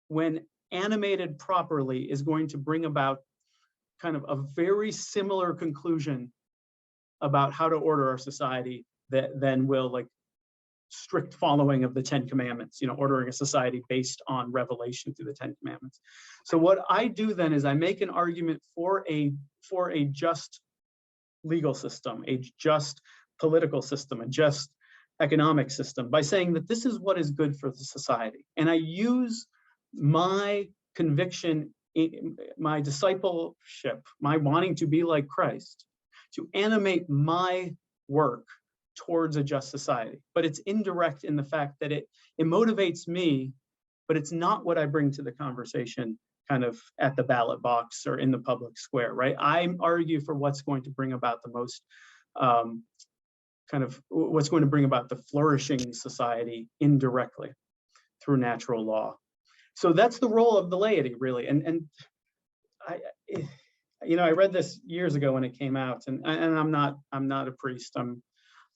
when animated properly, is going to bring about kind of a very similar conclusion about how to order our society that then will, like, strict following of the 10 Commandments, ordering a society based on revelation through the 10 Commandments. So what I do then is I make an argument for a just legal system, a just political system, a just economic system, by saying that this is what is good for the society. And I use my conviction, my discipleship, my wanting to be like Christ, to animate my work towards a just society. But it's indirect in the fact that it motivates me, but it's not what I bring to the conversation kind of at the ballot box or in the public square, right? I argue for what's going to bring about the most what's going to bring about the flourishing society indirectly through natural law. So that's the role of the laity, really. And I read this years ago when it came out, and I'm not a priest. I'm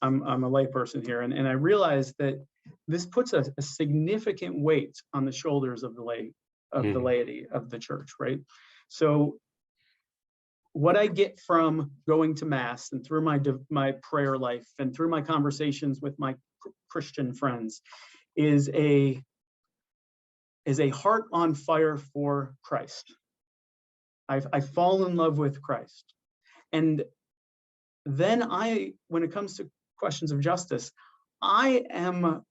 a layperson here, and I realized that this puts a significant weight on the shoulders of the laity of the church, right? So what I get from going to Mass and through my prayer life and through my conversations with my Christian friends is a heart on fire for Christ. I fall in love with Christ. And then when it comes to questions of justice, I am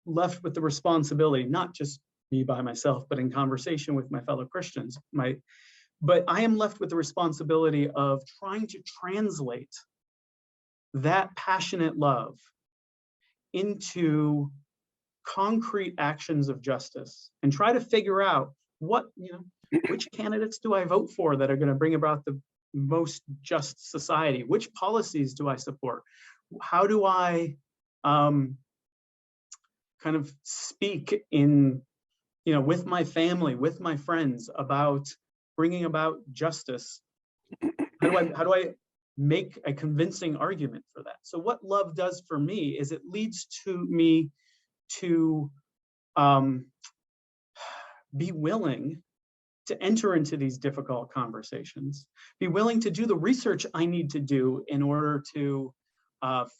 left with the responsibility, not just me by myself, but in conversation with my fellow Christians, but I am left with the responsibility of trying to translate that passionate love into concrete actions of justice and try to figure out which candidates do I vote for that are going to bring about the most just society? Which policies do I support? How do I kind of speak with my family, with my friends about bringing about justice? How do I make a convincing argument for that? So what love does for me is it leads to me to be willing to enter into these difficult conversations, be willing to do the research I need to do in order to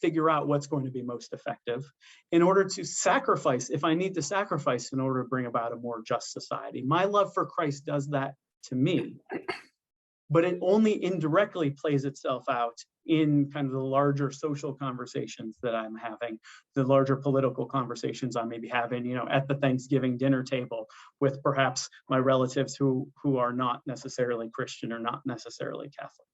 figure out what's going to be most effective, in order to sacrifice if I need to sacrifice in order to bring about a more just society. My love for Christ does that to me, but it only indirectly plays itself out in kind of the larger social conversations that I'm having, the larger political conversations I may be having, you know, at the Thanksgiving dinner table with perhaps my relatives who are not necessarily Christian or not necessarily Catholic.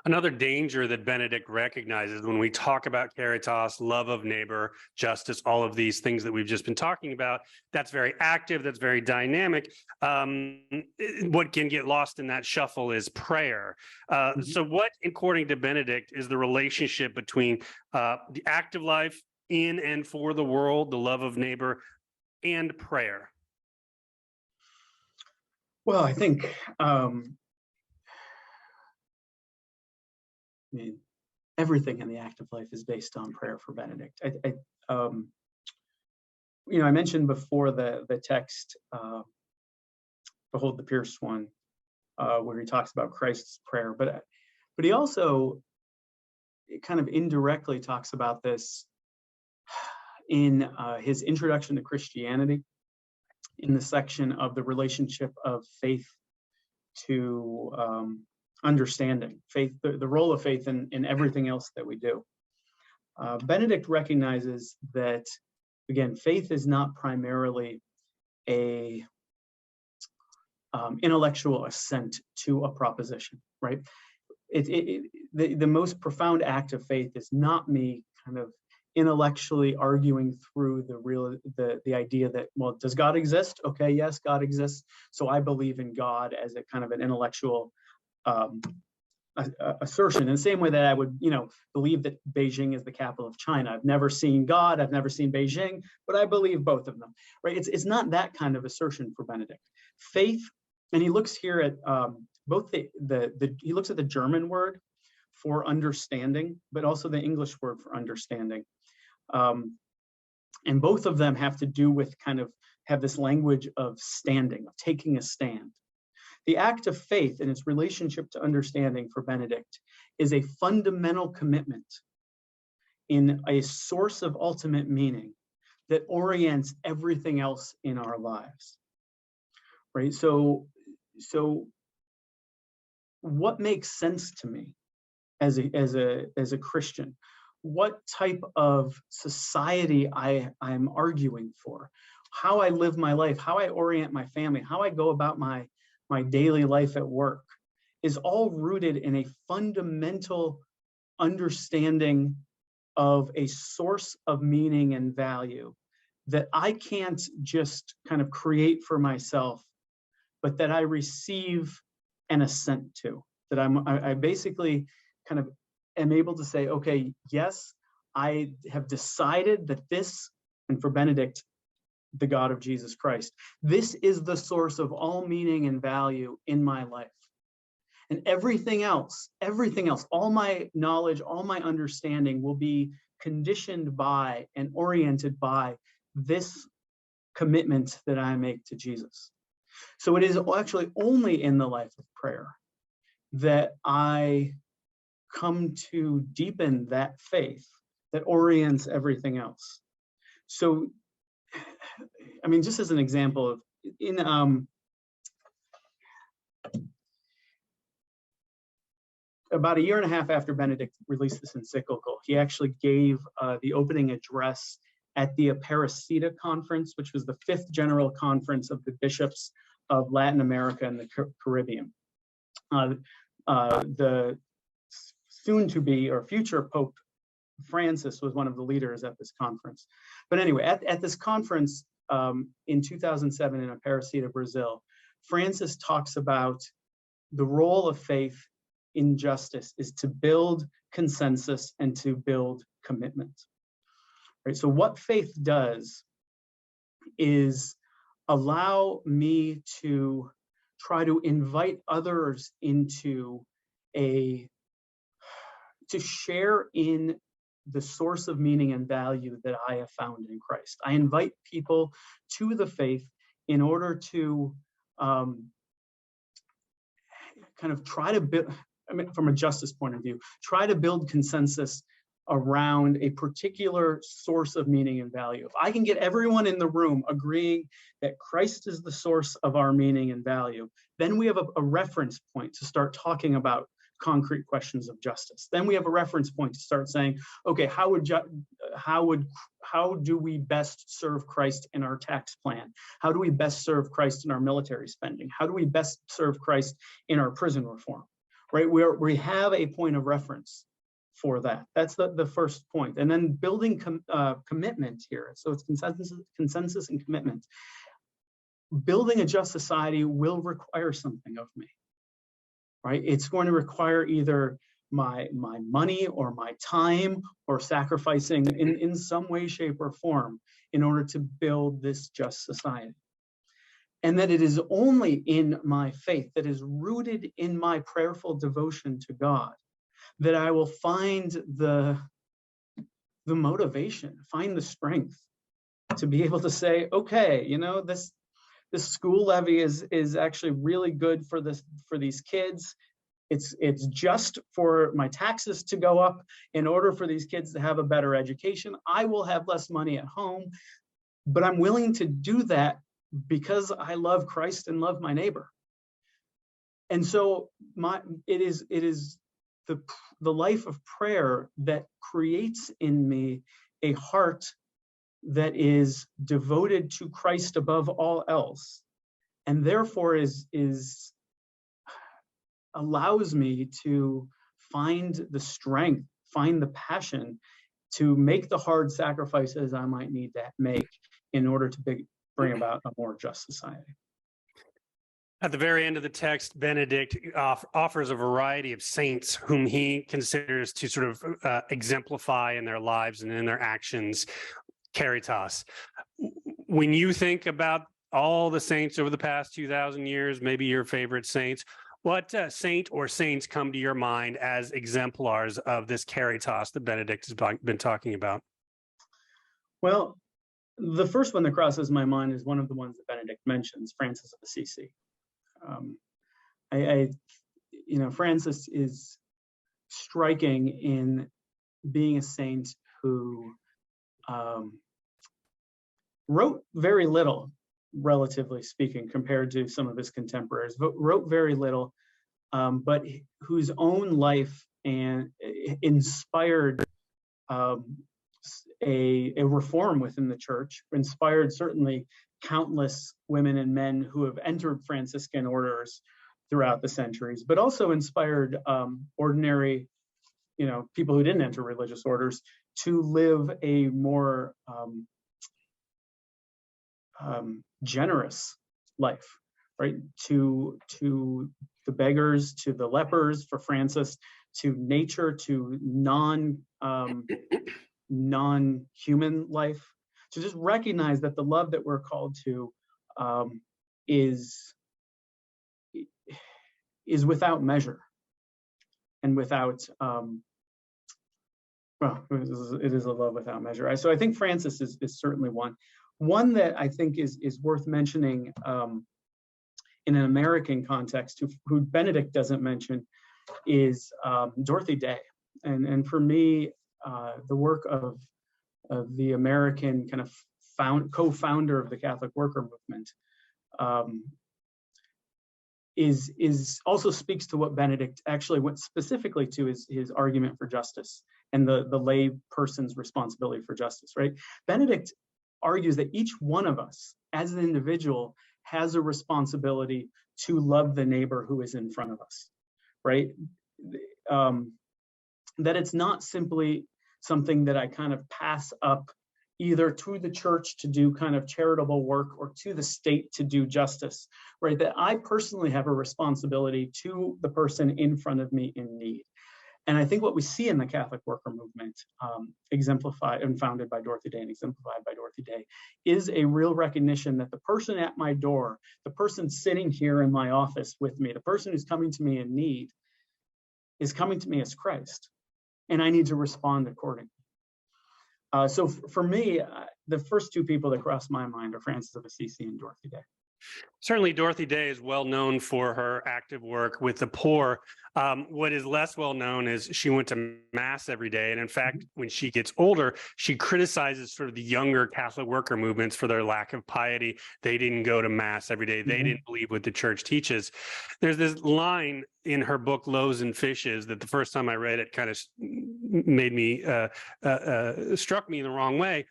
Another danger that Benedict recognizes when we talk about caritas, love of neighbor, justice, all of these things that we've just been talking about, that's very active, that's very dynamic. What can get lost in that shuffle is prayer. So what, according to Benedict, is the relationship between the active life in and for the world, the love of neighbor, and prayer? Well, I think I mean, everything in the active life is based on prayer for Benedict. You know, I mentioned before the text, "Behold the Pierced One," where he talks about Christ's prayer, but he also kind of indirectly talks about this in his introduction to Christianity, in the section of the relationship of faith to understanding, faith, the role of faith in everything else that we do. Benedict recognizes that, again, faith is not primarily a intellectual assent to a proposition, right? The most profound act of faith is not me kind of intellectually arguing through the idea that, well, does God exist? Okay, yes, God exists. So I believe in God as a kind of an intellectual assertion, in the same way that I would, you know, believe that Beijing is the capital of China. I've never seen God, I've never seen Beijing, but I believe both of them, right? It's not that kind of assertion for Benedict. Faith, and he looks here at both he looks at the German word for understanding, but also the English word for understanding. And both of them have to do with have this language of standing, of taking a stand. The act of faith and its relationship to understanding for Benedict is a fundamental commitment in a source of ultimate meaning that orients everything else in our lives, right? So what makes sense to me as a Christian? What type of society I'm arguing for? How I live my life, how I orient my family, how I go about my daily life at work is all rooted in a fundamental understanding of a source of meaning and value that I can't just kind of create for myself, but that I receive an assent to, that I basically kind of am able to say, okay, yes, I have decided that this, and for Benedict, the God of Jesus Christ, this is the source of all meaning and value in my life. And everything else, all my knowledge, all my understanding will be conditioned by and oriented by this commitment that I make to Jesus. So it is actually only in the life of prayer that I come to deepen that faith that orients everything else. So, I mean, just as an example of, about a year and a half after Benedict released this encyclical, he actually gave the opening address at the Aparecida Conference, which was the 5th General Conference of the Bishops of Latin America and the Caribbean. The soon-to-be or future Pope Francis was one of the leaders at this conference. But anyway, at this conference in 2007 in Aparecida, Brazil, Francis talks about the role of faith in justice is to build consensus and to build commitment. Right? So what faith does is allow me to try to invite others into to share in the source of meaning and value that I have found in Christ. I invite people to the faith in order to kind of try to build, I mean, from a justice point of view, try to build consensus around a particular source of meaning and value. If I can get everyone in the room agreeing that Christ is the source of our meaning and value, then we have a reference point to start talking about concrete questions of justice. Then we have a reference point to start saying, okay, how do we best serve Christ in our tax plan? How do we best serve Christ in our military spending? How do we best serve Christ in our prison reform? Right, we have a point of reference for that. That's the first point. And then building commitment here. So it's consensus and commitment. Building a just society will require something of me, right? It's going to require either my money or my time or sacrificing in some way, shape, or form in order to build this just society. And that it is only in my faith that is rooted in my prayerful devotion to God that I will find the motivation, find the strength to be able to say, okay, you know, this school levy is actually really good for these kids. It's just for my taxes to go up in order for these kids to have a better education. I will have less money at home, but I'm willing to do that because I love Christ and love my neighbor. And so it is the life of prayer that creates in me a heart that is devoted to Christ above all else, and therefore allows me to find the strength, find the passion to make the hard sacrifices I might need to make in order to bring about a more just society. At the very end of the text, Benedict offers a variety of saints whom he considers to sort of exemplify in their lives and in their actions Caritas. When you think about all the saints over the past 2,000 years, maybe your favorite saints, what saint or saints come to your mind as exemplars of this Caritas that Benedict has been talking about? Well, the first one that crosses my mind is one of the ones that Benedict mentions, Francis of Assisi. Francis is striking in being a saint who wrote very little, relatively speaking, compared to some of his contemporaries, but wrote very little, but whose own life and inspired a reform within the church, inspired certainly countless women and men who have entered Franciscan orders throughout the centuries, but also inspired ordinary, people who didn't enter religious orders to live a more generous life, right? To the beggars, to the lepers for Francis, to nature, to non-human life, to just recognize that the love that we're called to is without measure and without it is a love without measure. So I think Francis is certainly one that I think is worth mentioning in an American context, who Benedict doesn't mention, is Dorothy Day. And for me, the work of the American kind of co-founder of the Catholic worker movement is also speaks to what Benedict actually went specifically to his argument for justice and the lay person's responsibility for justice, right? Benedict argues that each one of us as an individual has a responsibility to love the neighbor who is in front of us, right? That it's not simply something that I kind of pass up either to the church to do kind of charitable work or to the state to do justice, right? That I personally have a responsibility to the person in front of me in need. And I think what we see in the Catholic worker movement, exemplified and founded by Dorothy Day and exemplified by Dorothy Day, is a real recognition that the person at my door, the person sitting here in my office with me, the person who's coming to me in need, is coming to me as Christ. And I need to respond accordingly. So for me, the first two people that cross my mind are Francis of Assisi and Dorothy Day. Certainly, Dorothy Day is well known for her active work with the poor. What is less well known is she went to Mass every day. And in fact, when she gets older, she criticizes sort of the younger Catholic worker movements for their lack of piety. They didn't go to Mass every day. They didn't believe what the church teaches. There's this line in her book, Loaves and Fishes, that the first time I read it kind of made me, struck me in the wrong way.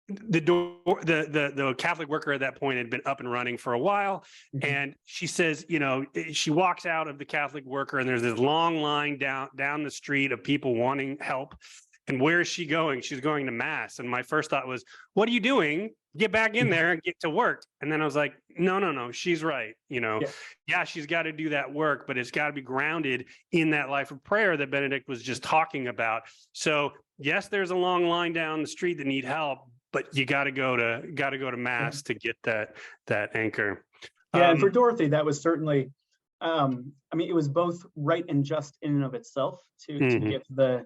The Catholic worker at that point had been up and running for a while. And she says, you know, she walks out of the Catholic worker and there's this long line down the street of people wanting help. And where is she going? She's going to Mass. And my first thought was, what are you doing? Get back in there and get to work. And then I was like, no, she's right. You know, yeah, she's got to do that work, but it's got to be grounded in that life of prayer that Benedict was just talking about. So yes, there's a long line down the street that need help, but you got to go to Mass to get that anchor. Yeah, and for Dorothy, that was certainly, I mean, it was both right and just in and of itself to give the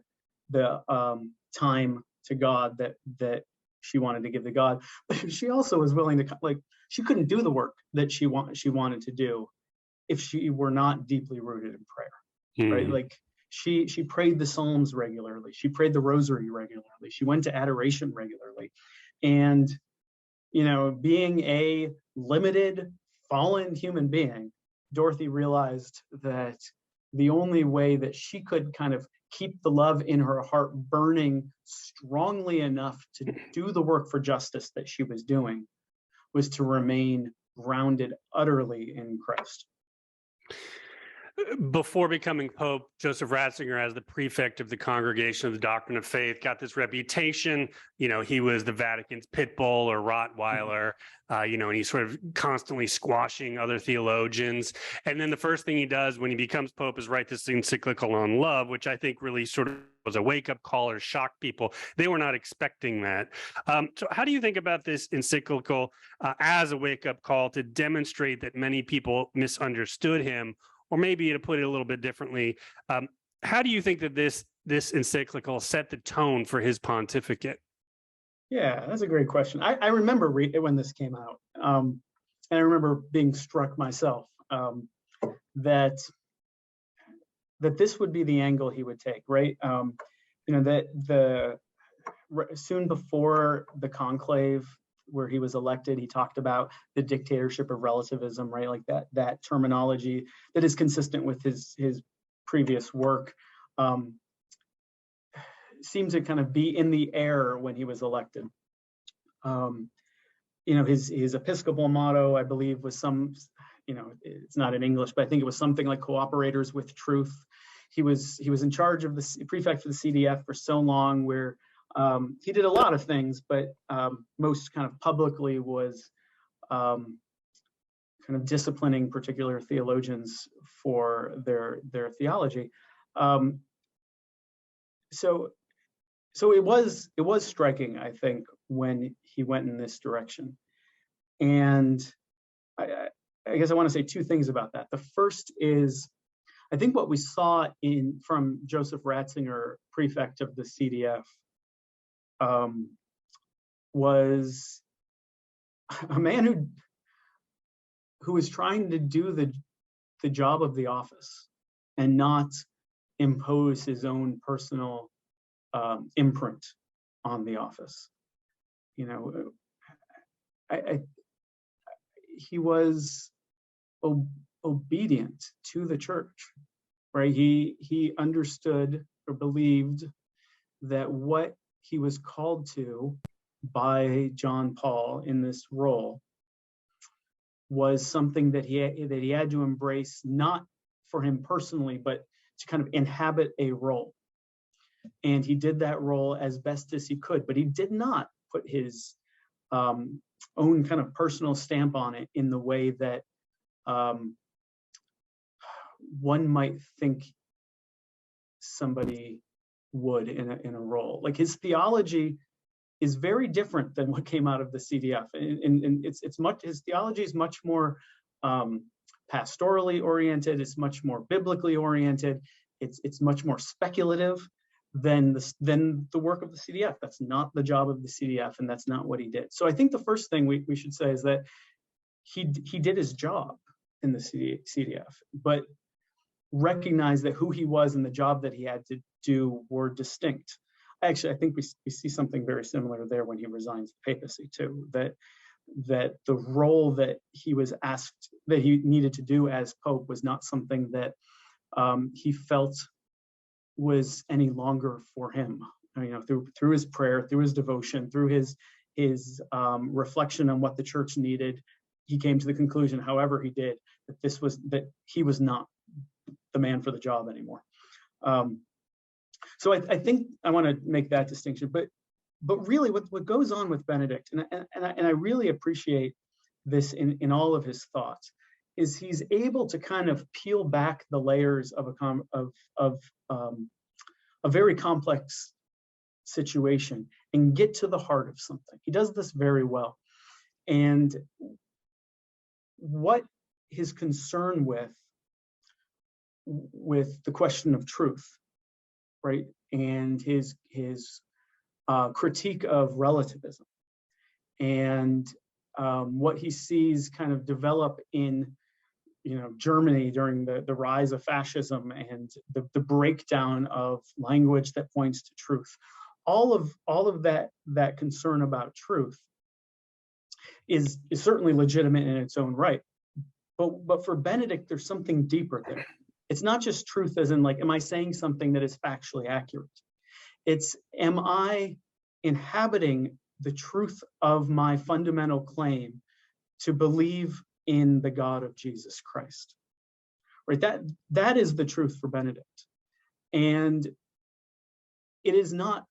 time to God that she wanted to give to God. But she also was willing to, like, she couldn't do the work that she wanted to do if she were not deeply rooted in prayer, right? Like she prayed the Psalms regularly. She prayed the Rosary regularly. She went to adoration regularly. And, you know, being a limited, fallen human being, Dorothy realized that the only way that she could kind of keep the love in her heart burning strongly enough to do the work for justice that she was doing was to remain grounded utterly in Christ. Before becoming Pope, Joseph Ratzinger, as the prefect of the Congregation of the Doctrine of Faith, got this reputation. You know, he was the Vatican's pit bull or Rottweiler, you know, and he's sort of constantly squashing other theologians. And then the first thing he does when he becomes Pope is write this encyclical on love, which I think really sort of was a wake-up call or shocked people. They were not expecting that. So how do you think about this encyclical as a wake-up call to demonstrate that many people misunderstood him? Or maybe to put it a little bit differently, how do you think that this encyclical set the tone for his pontificate? Yeah, that's a great question. I remember when this came out, and I remember being struck myself that this would be the angle he would take, right? You know, that soon before the conclave where he was elected, he talked about the dictatorship of relativism, right? Like that terminology that is consistent with his previous work, seemed to kind of be in the air when he was elected. You know, his Episcopal motto, I believe, was some, you know, it's not in English, but I think it was something like cooperators with truth. He was in charge of the prefect for the CDF for so long, where he did a lot of things, but most kind of publicly was kind of disciplining particular theologians for their theology. So it was striking, I think, when he went in this direction. And I guess I want to say two things about that. The first is, I think what we saw from Joseph Ratzinger, prefect of the CDF, was a man who was trying to do the job of the office and not impose his own personal imprint on the office. You know, he was obedient to the church, right? He understood or believed that what he was called to by John Paul in this role was something that he had to embrace, not for him personally, but to kind of inhabit a role. And he did that role as best as he could, but he did not put his own kind of personal stamp on it in the way that one might think somebody would in a role. Like, his theology is very different than what came out of the CDF, and his theology is much more pastorally oriented. It's much more biblically oriented. It's much more speculative than the work of the CDF. That's not the job of the CDF, and that's not what he did. So I think the first thing we should say is that he did his job in the CDF, but recognized that who he was and the job that he had to do were distinct. Actually, I think we see something very similar there when he resigns the papacy too, that the role that he was asked, that he needed to do as Pope, was not something that he felt was any longer for him. You know, through his prayer, through his devotion, through his reflection on what the church needed, he came to the conclusion, however he did, that he was not the man for the job anymore. So I think I want to make that distinction. But really, what goes on with Benedict, and I really appreciate this in all of his thoughts, is he's able to kind of peel back the layers of a very complex situation and get to the heart of something. He does this very well. And what his concern with the question of truth, right, and his critique of relativism, and what he sees kind of develop in, you know, Germany during the rise of fascism and the breakdown of language that points to truth. All of that concern about truth is certainly legitimate in its own right. But for Benedict, there's something deeper there. It's not just truth as in, like, am I saying something that is factually accurate? It's, am I inhabiting the truth of my fundamental claim to believe in the God of Jesus Christ? Right? That is the truth for Benedict. And it is not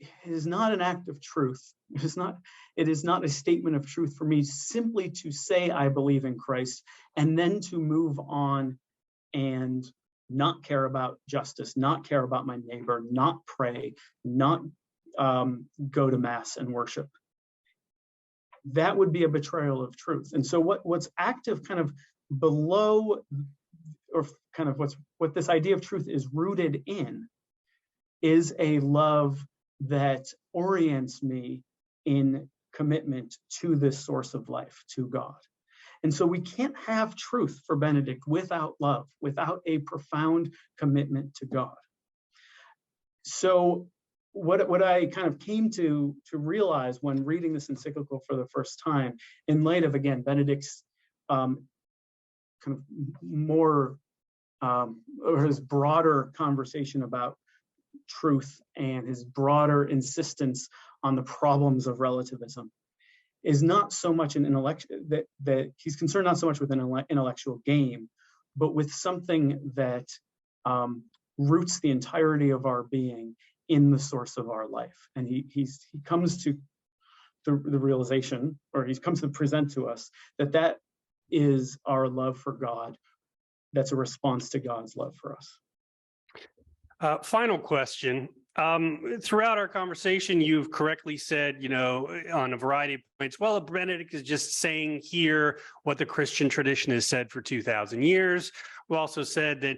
an act of truth. It is not a statement of truth for me simply to say I believe in Christ and then to move on and not care about justice, not care about my neighbor, not pray, not go to mass and worship. That would be a betrayal of truth. And so what's active kind of below, or kind of what this idea of truth is rooted in, is a love that orients me in commitment to this source of life, to God. And so we can't have truth for Benedict without love, without a profound commitment to God. So what I kind of came to realize when reading this encyclical for the first time, in light of, again, Benedict's kind of more, or his broader conversation about truth and his broader insistence on the problems of relativism, is not so much an intellectual, that he's concerned not so much with an intellectual game, but with something that roots the entirety of our being in the source of our life. And he comes to the realization, or he comes to present to us, that is our love for God. That's a response to God's love for us. Final question. Throughout our conversation, you've correctly said, you know, on a variety of points, well, Benedict is just saying here what the Christian tradition has said for 2,000 years. We also said that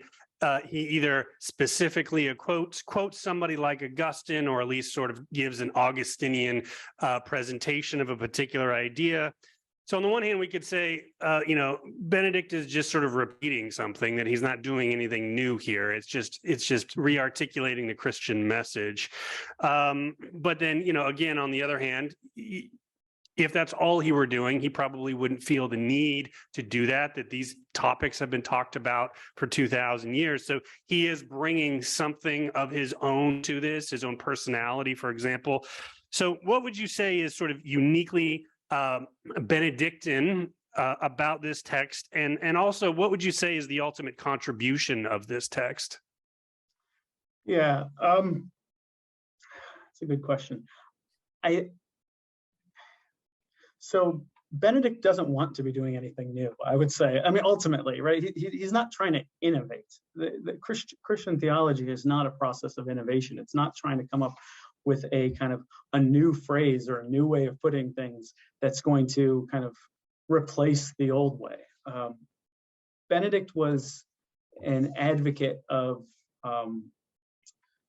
he either specifically quotes somebody like Augustine, or at least sort of gives an Augustinian presentation of a particular idea. So on the one hand, we could say, you know, Benedict is just sort of repeating something, that he's not doing anything new here. It's just re-articulating the Christian message. But then, you know, again, on the other hand, if that's all he were doing, he probably wouldn't feel the need to do that these topics have been talked about for 2,000 years. So he is bringing something of his own to this, his own personality, for example. So what would you say is sort of uniquely Benedictine about this text, and also what would you say is the ultimate contribution of this text? Yeah, that's a good question. So Benedict doesn't want to be doing anything new, I would say. I mean, ultimately, right? He's not trying to innovate. The Christian theology is not a process of innovation. It's not trying to come up with a kind of a new phrase or a new way of putting things that's going to kind of replace the old way. Benedict was an advocate of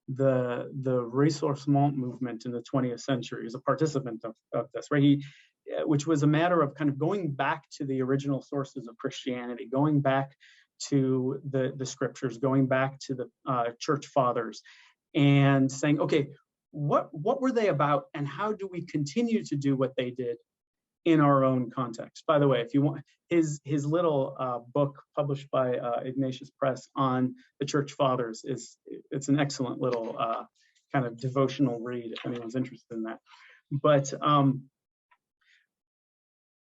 the ressourcement movement in the 20th century. He's a participant of this, right? which was a matter of kind of going back to the original sources of Christianity, going back to the scriptures, going back to the church fathers, and saying, okay, what were they about, and how do we continue to do what they did in our own context? By the way, if you want his little book published by Ignatius Press on the church fathers, it's an excellent little kind of devotional read if anyone's interested in that. But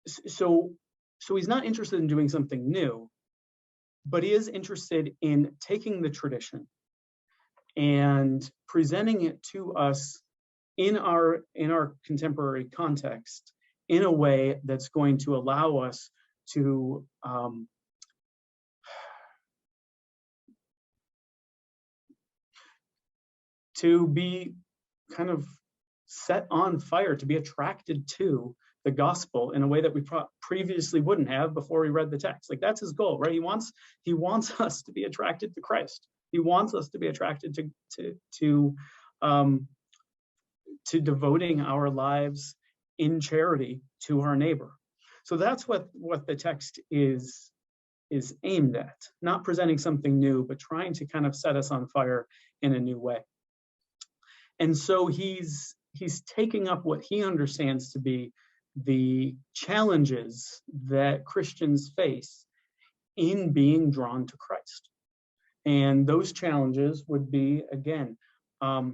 so he's not interested in doing something new, but he is interested in taking the tradition and presenting it to us in our contemporary context in a way that's going to allow us to be kind of set on fire, to be attracted to the gospel in a way that we previously wouldn't have before we read the text. Like, that's his goal, right? He wants us to be attracted to Christ. He wants us to be attracted to devoting our lives in charity to our neighbor. So that's what the text is aimed at, not presenting something new, but trying to kind of set us on fire in a new way. And so he's taking up what he understands to be the challenges that Christians face in being drawn to Christ. And those challenges would be, again, a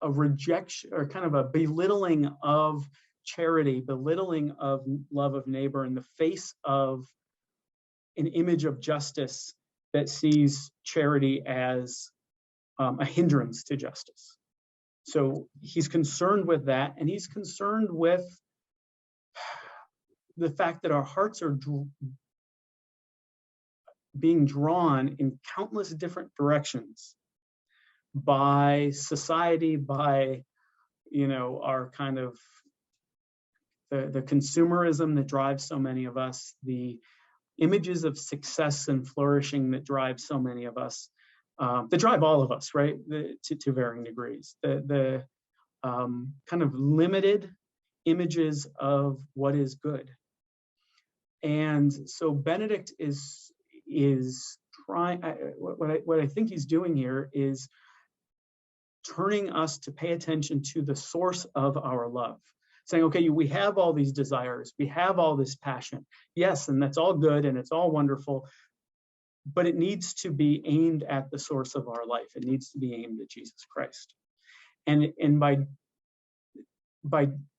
rejection or kind of a belittling of charity, belittling of love of neighbor in the face of an image of justice that sees charity as a hindrance to justice. So he's concerned with that, and he's concerned with the fact that our hearts are being drawn in countless different directions by society, by, our kind of the consumerism that drives so many of us, the images of success and flourishing that drive so many of us, that drive all of us, right, to varying degrees. The kind of limited images of what is good. And so Benedict is trying, what I think he's doing here is turning us to pay attention to the source of our love, saying, okay, we have all these desires, we have all this passion, yes, and that's all good and it's all wonderful, but it needs to be aimed at the source of our life. It needs to be aimed at Jesus Christ. And by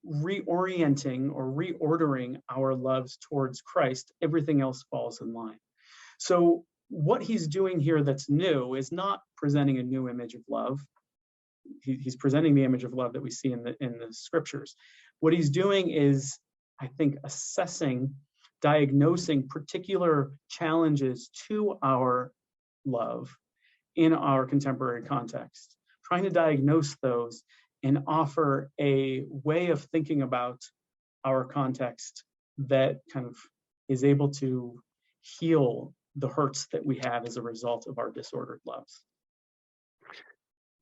reorienting or reordering our loves towards Christ, everything else falls in line. So what he's doing here that's new is not presenting a new image of love. He's presenting the image of love that we see in the scriptures. What he's doing is, I think, diagnosing particular challenges to our love in our contemporary context, trying to diagnose those and offer a way of thinking about our context that kind of is able to heal the hurts that we have as a result of our disordered loves.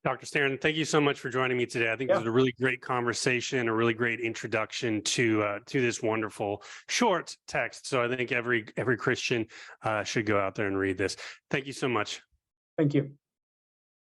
Dr. Staron, thank you so much for joining me today. I think this is a really great conversation, a really great introduction to this wonderful short text. So I think every Christian should go out there and read this. Thank you so much. Thank you.